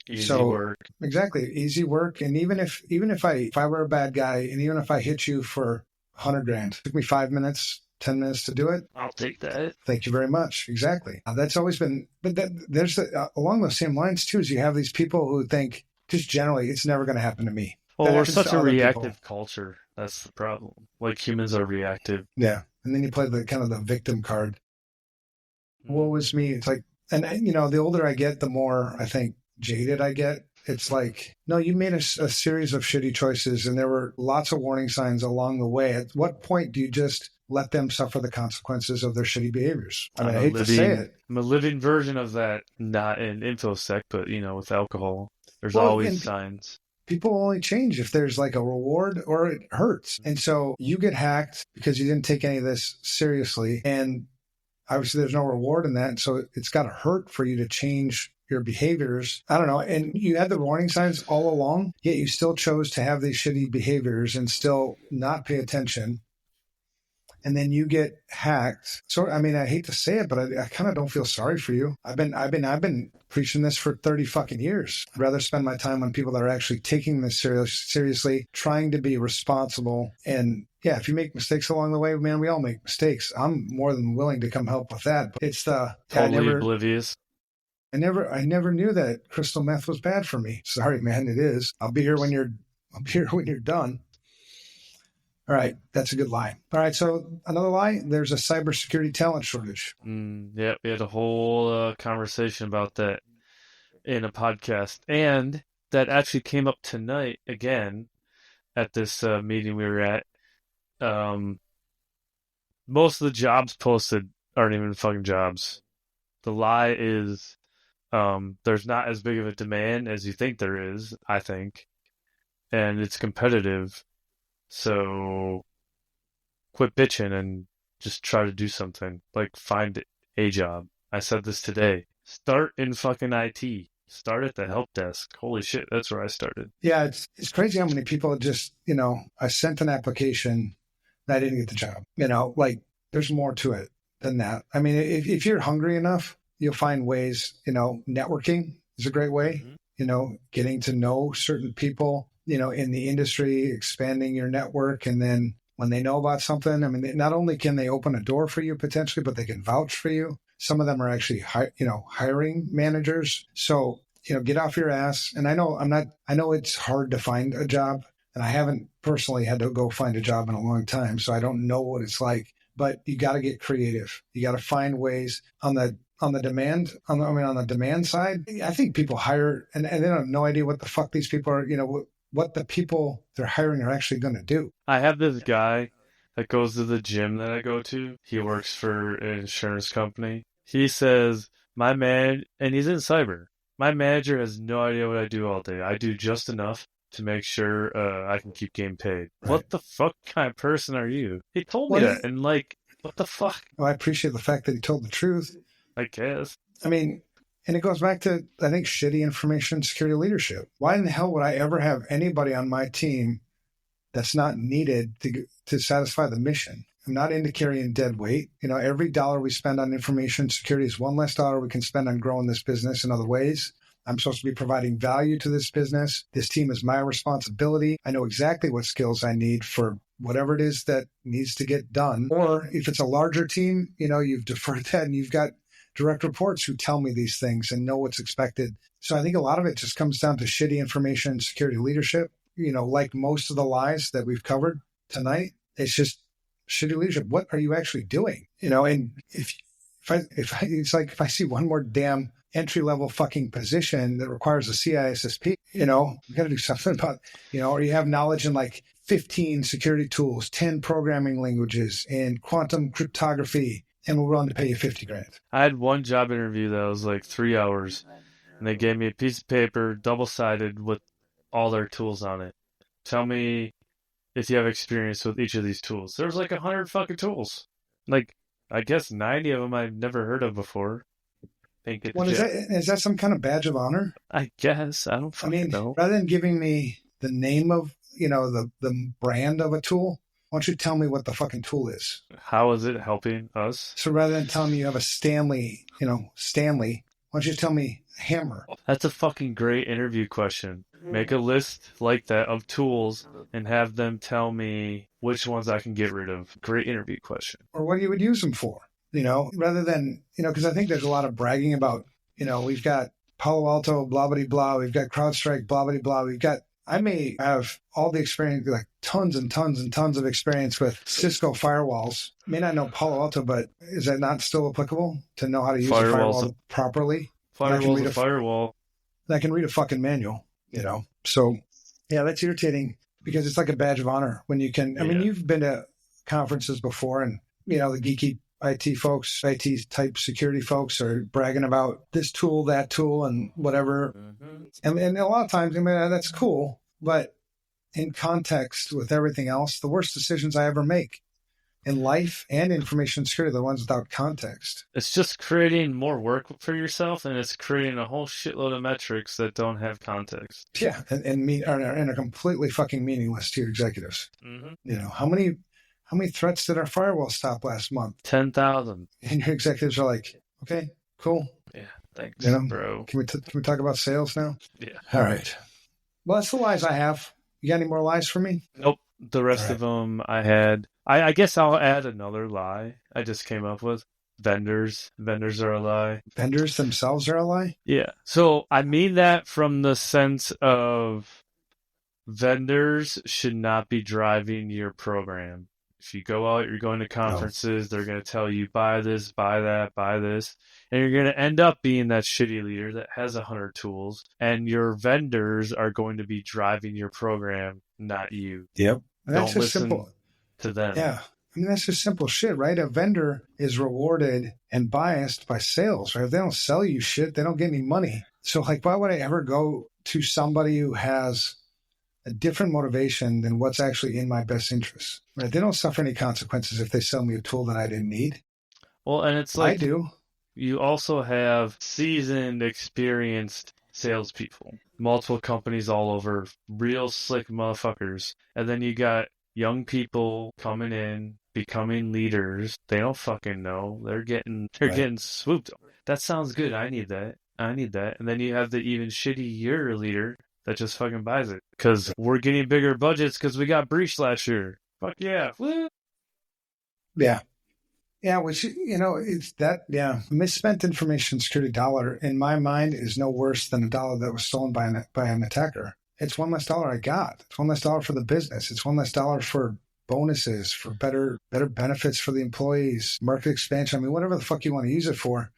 Easy work. Exactly. Easy work. And even if I were a bad guy and even if I hit you for $100,000, it took me 5 minutes, 10 minutes to do it. I'll take that. Thank you very much. Exactly. That's always been, but there's along those same lines too, is you have these people who think just generally it's never going to happen to me. Well, we're such a reactive culture. That's the problem. Like, humans are reactive. Yeah. And then you play the kind of the victim card. Woe was me. It's like, and the older I get, the more I think jaded I get. It's like, no, you made a series of shitty choices and there were lots of warning signs along the way. At what point do you just let them suffer the consequences of their shitty behaviors? I mean, I hate to say it. I'm a living version of that, not in InfoSec, but, with alcohol. There's always signs. People only change if there's like a reward or it hurts. And so you get hacked because you didn't take any of this seriously. And obviously there's no reward in that. So it's got to hurt for you to change your behaviors. I don't know. And you had the warning signs all along, yet you still chose to have these shitty behaviors and still not pay attention. And then you get hacked. So, I mean, I hate to say it, but I kind of don't feel sorry for you. I've been preaching this for 30 fucking years. I'd rather spend my time on people that are actually taking this seriously, trying to be responsible. And yeah, if you make mistakes along the way, man, we all make mistakes. I'm more than willing to come help with that. But it's totally oblivious. I never knew that crystal meth was bad for me. Sorry, man, it is. I'll be here when you're done. All right, that's a good lie. All right, so another lie, there's a cybersecurity talent shortage. Yeah, we had a whole conversation about that in a podcast. And that actually came up tonight again at this meeting we were at. Most of the jobs posted aren't even fucking jobs. The lie is there's not as big of a demand as you think there is, I think. And it's competitive. So quit bitching and just try to do something. Like, find a job. I said this today. Start in fucking IT. Start at the help desk. Holy shit, that's where I started. Yeah, it's crazy how many people just, I sent an application and I didn't get the job. Like, there's more to it than that. I mean, if you're hungry enough, you'll find ways. Networking is a great way. Mm-hmm. Getting to know certain people, in the industry, expanding your network. And then when they know about something, I mean, not only can they open a door for you potentially, but they can vouch for you. Some of them are actually, hiring managers. So, get off your ass. And I know it's hard to find a job, and I haven't personally had to go find a job in a long time. So I don't know what it's like, but you got to get creative. You got to find ways on the demand side. I think people hire and they have no idea what the fuck these people are, what the people they're hiring are actually going to do. I have this guy that goes to the gym that I go to. He works for an insurance company. He says, and he's in cyber. My manager has no idea what I do all day. I do just enough to make sure I can keep getting paid. Right. What the fuck kind of person are you? He told me that, and what the fuck? Well, I appreciate the fact that he told the truth. I guess. I mean, And it goes back to, I think, shitty information security leadership. Why in the hell would I ever have anybody on my team that's not needed to satisfy the mission? I'm not into carrying dead weight. Every dollar we spend on information security is one less dollar we can spend on growing this business in other ways. I'm supposed to be providing value to this business. This team is my responsibility. I know exactly what skills I need for whatever it is that needs to get done. Or if it's a larger team, you've deferred that and you've got direct reports who tell me these things and know what's expected. So I think a lot of it just comes down to shitty information security leadership. Like most of the lies that we've covered tonight, it's just shitty leadership. What are you actually doing? And if I see one more damn entry-level fucking position that requires a CISSP, we got to do something about, or you have knowledge in like 15 security tools, 10 programming languages, and quantum cryptography, and we're willing to pay you $50,000. I had one job interview that was like 3 hours, and they gave me a piece of paper, double-sided, with all their tools on it. Tell me if you have experience with each of these tools. There's like 100 fucking tools. Like, I guess 90 of them I've never heard of before. Is that some kind of badge of honor? I guess. I don't fucking know. Rather than giving me the name of, the brand of a tool, why don't you tell me what the fucking tool is? How is it helping us? So rather than telling me you have a Stanley, why don't you tell me Hammer? That's a fucking great interview question. Make a list like that of tools and have them tell me which ones I can get rid of. Great interview question. Or what you would use them for, rather than, because I think there's a lot of bragging about, we've got Palo Alto, blah, blah, blah. We've got CrowdStrike, blah, blah, blah. I may have all the experience, like tons and tons and tons of experience with Cisco firewalls. May not know Palo Alto, but is that not still applicable to know how to use a firewall properly? Firewall's a firewall. I can read a fucking manual, So, yeah, that's irritating because it's like a badge of honor when you can. I mean, you've been to conferences before and, the geeky IT folks, IT type security folks are bragging about this tool, that tool, and whatever. Mm-hmm. And a lot of times, that's cool. But in context with everything else, the worst decisions I ever make in life and information security are the ones without context. It's just creating more work for yourself, and it's creating a whole shitload of metrics that don't have context. Yeah, and are completely fucking meaningless to your executives. Mm-hmm. How many threats did our firewall stop last month? 10,000. And your executives are like, okay, cool. Yeah, thanks, bro. Can we talk about sales now? Yeah. All right. Well, that's the lies I have. You got any more lies for me? Nope. The rest of them I had. I guess I'll add another lie I just came up with. Vendors. Vendors are a lie. Vendors themselves are a lie? Yeah. So I mean that from the sense of vendors should not be driving your program. If you go out, you're going to conferences, they're going to tell you, buy this, buy that, buy this. And you're going to end up being that shitty leader that has 100 tools. And your vendors are going to be driving your program, not you. Yep. Don't listen to them. Yeah. That's just simple shit, right? A vendor is rewarded and biased by sales, right? If they don't sell you shit, they don't get any money. So, why would I ever go to somebody who has a different motivation than what's actually in my best interest? Right? They don't suffer any consequences if they sell me a tool that I didn't need. Well, and it's like I do. You also have seasoned, experienced salespeople, multiple companies all over, real slick motherfuckers. And then you got young people coming in, becoming leaders. They don't fucking know. They're getting swooped. That sounds good. I need that. And then you have the even shittier leader that just fucking buys it because we're getting bigger budgets because we got breached last year. Fuck yeah. Woo. Yeah. Yeah, which, it's that, misspent information security dollar in my mind is no worse than a dollar that was stolen by an attacker. It's one less dollar I got. It's one less dollar for the business. It's one less dollar for bonuses, for better benefits for the employees, market expansion. Whatever the fuck you want to use it for.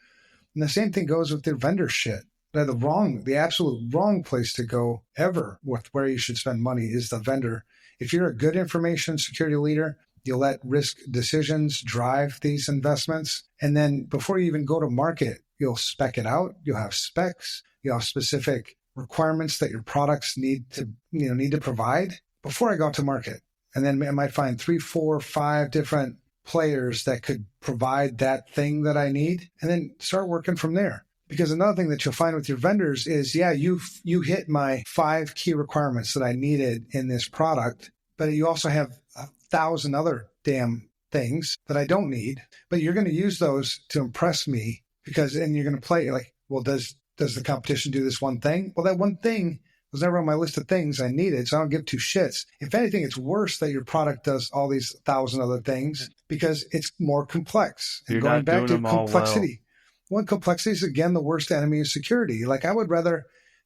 And the same thing goes with their vendor shit. The absolute wrong place to go ever with where you should spend money is the vendor. If you're a good information security leader, you'll let risk decisions drive these investments. And then before you even go to market, you'll spec it out. You'll have specs. You'll have specific requirements that your products need to provide before I go out to market. And then I might find 3, 4, 5 different players that could provide that thing that I need and then start working from there. Because another thing that you'll find with your vendors is, yeah, you hit my 5 key requirements that I needed in this product, but you also have 1,000 other damn things that I don't need, but you're going to use those to impress me and you're going to play like, well, does the competition do this one thing? Well, that one thing was never on my list of things I needed, so I don't give 2 shits. If anything, it's worse that your product does all these 1,000 other things because it's more complex. And You're going not back doing to them all complexity. Well, complexity is, again, the worst enemy of security. Like, I would rather,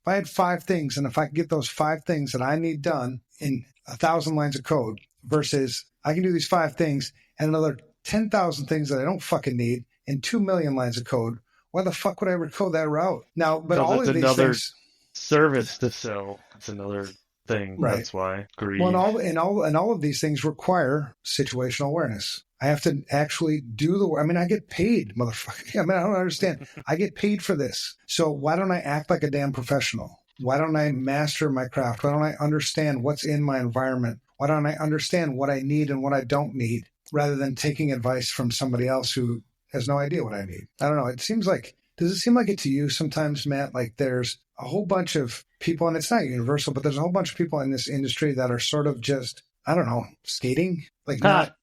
if I had 5 things, and if I could get those 5 things that I need done in 1,000 lines of code versus I can do these 5 things and another 10,000 things that I don't fucking need in 2 million lines of code, why the fuck would I ever code that route? Now, but all of these things... service to sell. It's another thing. Right. That's why. Greed. Well, and all of these things require situational awareness. I have to actually do the work. I mean, I get paid, motherfucker. I mean, I don't understand. I get paid for this. So why don't I act like a damn professional? Why don't I master my craft? Why don't I understand what's in my environment? Why don't I understand what I need and what I don't need rather than taking advice from somebody else who has no idea what I need? I don't know. Does it seem like it to you sometimes, Matt? Like there's a whole bunch of people, and it's not universal, but there's a whole bunch of people in this industry that are sort of just, I don't know, skating? Like not...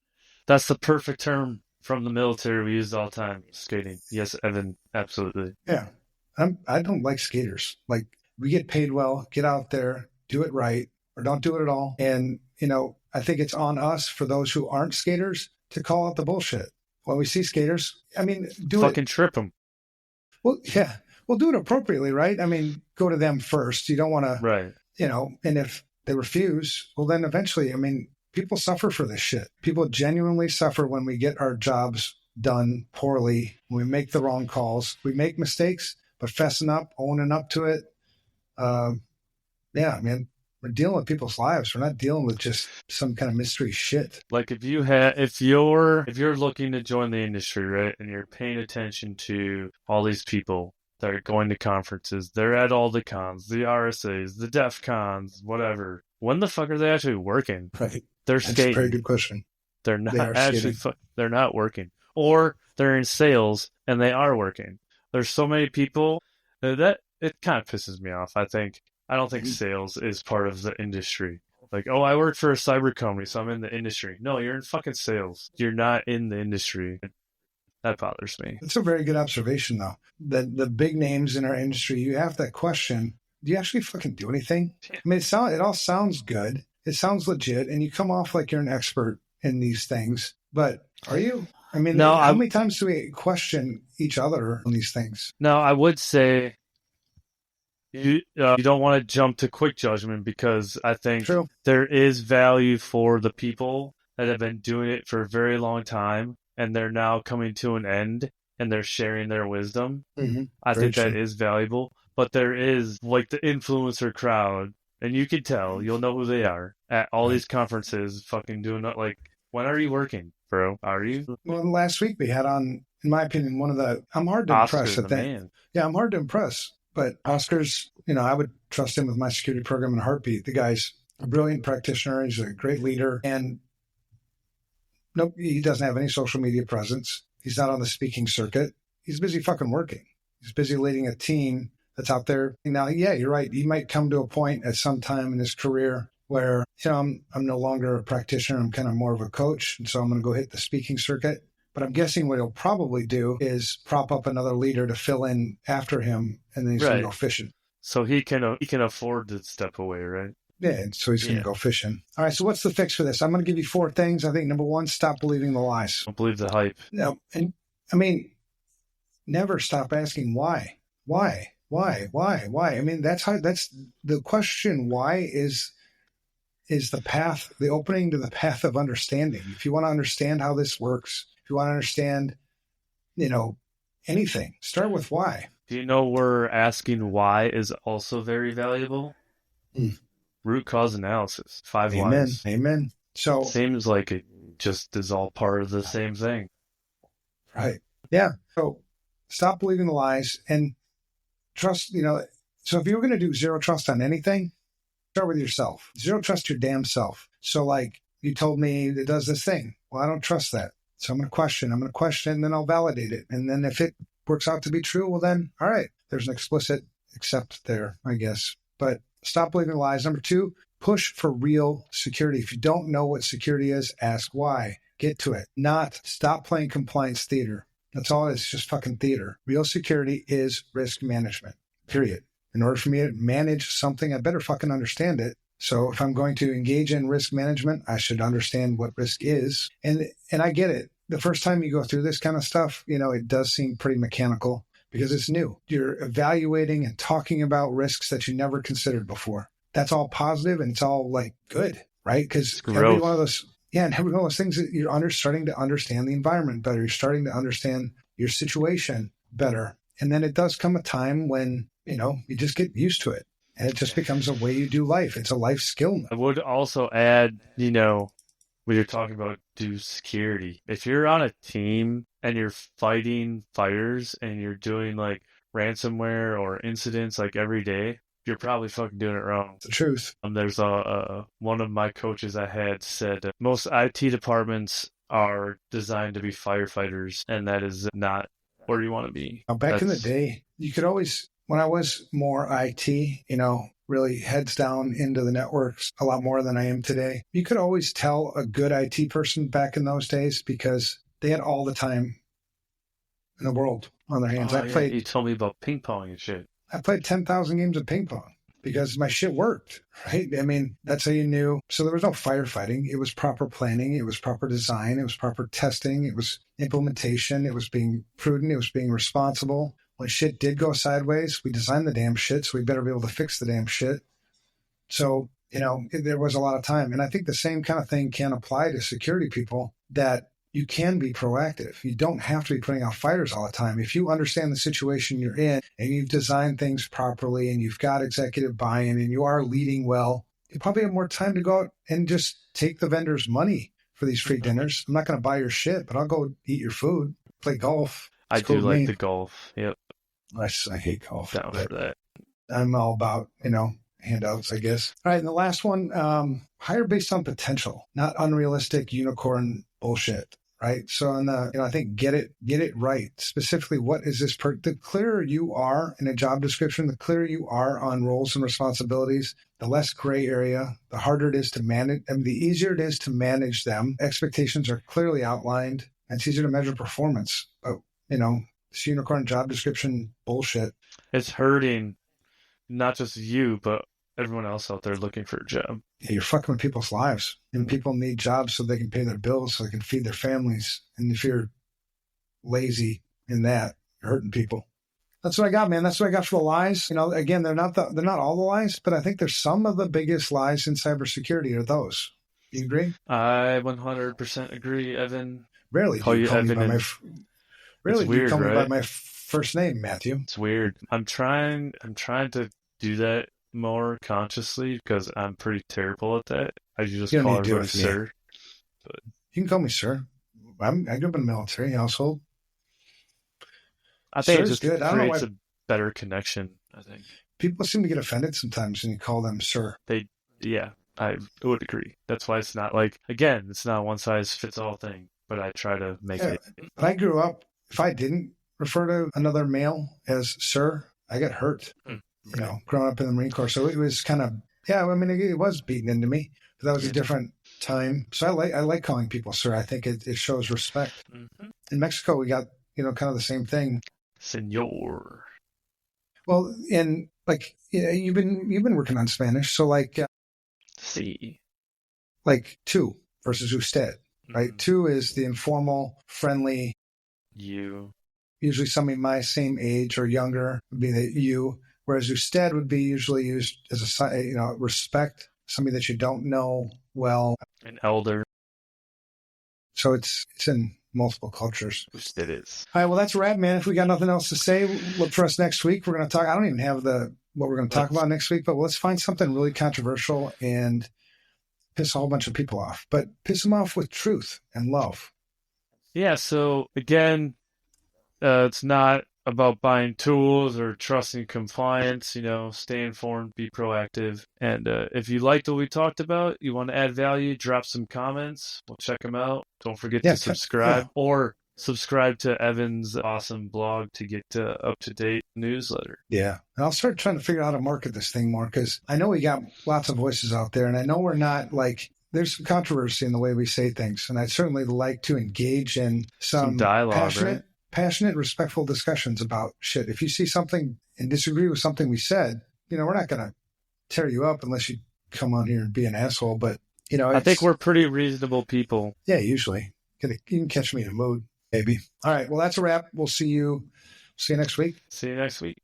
That's the perfect term from the military we use all the time, skating. Yes, Evan, absolutely. Yeah. I don't like skaters. Like, we get paid well, get out there, do it right, or don't do it at all. And, I think it's on us for those who aren't skaters to call out the bullshit. When we see skaters, I mean, fucking trip them. Well, yeah. Well, do it appropriately, right? I mean, go to them first. You don't want to, right. And if they refuse, well, then eventually, I mean, people suffer for this shit. People genuinely suffer when we get our jobs done poorly, when we make the wrong calls. We make mistakes, but fessing up, owning up to it. Yeah, man, we're dealing with people's lives. We're not dealing with just some kind of mystery shit. Like if you're looking to join the industry, right, and you're paying attention to all these people that are going to conferences, they're at all the cons, the RSAs, the DEF cons, whatever. When the fuck are they actually working? Right. They're That's skating. a very good question. They're not actually. They're not working, or they're in sales and they are working. There's so many people that it kind of pisses me off. I don't think sales is part of the industry. Like, oh, I work for a cyber company, so I'm in the industry. No, you're in fucking sales. You're not in the industry. That bothers me. That's a very good observation, though. The big names in our industry, you have that question: do you actually fucking do anything? I mean, it all sounds good. It sounds legit, and you come off like you're an expert in these things. But are you? I mean, how many times do we question each other on these things? No, I would say you don't want to jump to quick judgment, because I think there is value for the people that have been doing it for a very long time, and they're now coming to an end, and they're sharing their wisdom. Mm-hmm. I think that is valuable. But there is, like, the influencer crowd, and you can tell, you'll know who they are at all these conferences, fucking doing that. Like, when are you working, bro? Are you? Well, last week we had on, in my opinion, I'm hard to impress at that. Yeah, I'm hard to impress. But Oscar's, I would trust him with my security program in a heartbeat. The guy's a brilliant practitioner. He's a great leader. And nope, he doesn't have any social media presence. He's not on the speaking circuit. He's busy fucking working. He's busy leading a team that's out there. Now, yeah, you're right. He might come to a point at some time in his career where, I'm no longer a practitioner. I'm kind of more of a coach. And so I'm going to go hit the speaking circuit. But I'm guessing what he'll probably do is prop up another leader to fill in after him, and then he's going to go fishing. So he can afford to step away, right? Yeah, so he's going to go fishing. All right, so what's the fix for this? I'm going to give you 4 things. I think number 1, stop believing the lies. Don't believe the hype. No, and I mean, never stop asking why. Why? I mean, that's the question. Why is the path, the opening to the path of understanding. If you want to understand how this works, if you want to understand, anything, start with why. Do you know where asking why is also very valuable? Root cause analysis. 5 whys. Amen. So seems like it just is all part of the same thing. Right. Yeah. So stop believing the lies and trust, so if you were going to do zero trust on anything, start with yourself. Zero trust your damn self. So like you told me it does this thing. Well, I don't trust that. So I'm going to question, and then I'll validate it. And then if it works out to be true, well then, all right, there's an explicit accept there, I guess. But stop believing lies. Number 2, push for real security. If you don't know what security is, ask why. Get to it. Not stop playing compliance theater. That's all it is, just fucking theater. Real security is risk management, period. In order for me to manage something, I better fucking understand it. So if I'm going to engage in risk management, I should understand what risk is. And I get it. The first time you go through this kind of stuff, it does seem pretty mechanical because it's new. You're evaluating and talking about risks that you never considered before. That's all positive and it's all like good, right? Because every one of those, and every one of those things that you're starting to understand the environment better. You're starting to understand your situation better. And then it does come a time when, you just get used to it and it just becomes a way you do life. It's a life skill. I would also add, when you're talking about do security, if you're on a team and you're fighting fires and you're doing like ransomware or incidents like every day, you're probably fucking doing it wrong. It's the truth. There's one of my coaches I had said most IT departments are designed to be firefighters, and that is not where you want to be. Now, back in the day, you could always, when I was more IT, really heads down into the networks a lot more than I am today, you could always tell a good IT person back in those days because they had all the time in the world on their hands. You told me about ping pong and shit. I played 10,000 games of ping pong because my shit worked, right? I mean, that's how you knew. So there was no firefighting. It was proper planning. It was proper design. It was proper testing. It was implementation. It was being prudent. It was being responsible. When shit did go sideways, we designed the damn shit, so we better be able to fix the damn shit. So, there was a lot of time. And I think the same kind of thing can apply to security people, that you can be proactive. You don't have to be putting out fires all the time. If you understand the situation you're in and you've designed things properly and you've got executive buy-in and you are leading well, you probably have more time to go out and just take the vendor's money for these free dinners. I'm not going to buy your shit, but I'll go eat your food, play golf. I do like the golf. Yep. I hate golf. Down for that. I'm all about, handouts, I guess. All right. And the last one, hire based on potential, not unrealistic unicorn bullshit. Right. So I think get it right. Specifically, what is this the clearer you are in a job description, the clearer you are on roles and responsibilities, the less gray area, the harder it is to manage. I mean, the easier it is to manage them. Expectations are clearly outlined and it's easier to measure performance. But, this unicorn job description bullshit. It's hurting not just you, but everyone else out there looking for a job. Yeah, you're fucking with people's lives. And people need jobs so they can pay their bills, so they can feed their families. And if you're lazy in that, you're hurting people. That's what I got, man. That's what I got for the lies. Again, they're not all the lies, but I think there's some of the biggest lies in cybersecurity are those. Do you agree? I 100% agree, Evan. Rarely do you call me by my by my first name, Matthew. It's weird. I'm trying to do that more consciously because I'm pretty terrible at that. I just call everybody sir. But you can call me sir. I grew up in a military household. I think it just creates a better connection, I think. People seem to get offended sometimes when you call them sir. I would agree. That's why it's not it's not a one-size-fits-all thing, but I try to make it. But I grew up, if I didn't refer to another male as sir, I got hurt. Growing up in the Marine Corps. So it was kind of, it was beaten into me. But that was a different time. So I like calling people sir. I think it shows respect. Mm-hmm. In Mexico, we got, kind of the same thing. Senor. Well, and you've been working on Spanish. So sí. Tú versus usted, right? Mm-hmm. Tú is the informal, friendly. You. Usually somebody my same age or younger would be the you. Whereas usted would be usually used as a, respect, somebody that you don't know well. An elder. So it's in multiple cultures. It is. All right, well, that's a wrap, man. If we got nothing else to say, look for us next week. We're going to talk. I don't even have what we're going to talk about next week, but let's find something really controversial and piss a whole bunch of people off. But piss them off with truth and love. Yeah, so again, it's not about buying tools or trusting compliance, stay informed, be proactive. And if you liked what we talked about, you want to add value, drop some comments. We'll check them out. Don't forget to subscribe or subscribe to Evan's awesome blog to get up-to-date newsletter. Yeah. And I'll start trying to figure out how to market this thing more, because I know we got lots of voices out there, and I know we're not like, there's some controversy in the way we say things. And I'd certainly like to engage in some dialogue, passionate, respectful discussions about shit. If you see something and disagree with something we said, we're not going to tear you up unless you come on here and be an asshole. But, I think we're pretty reasonable people. Yeah, usually. You can catch me in a mood, maybe. All right. Well, that's a wrap. We'll see you next week. See you next week.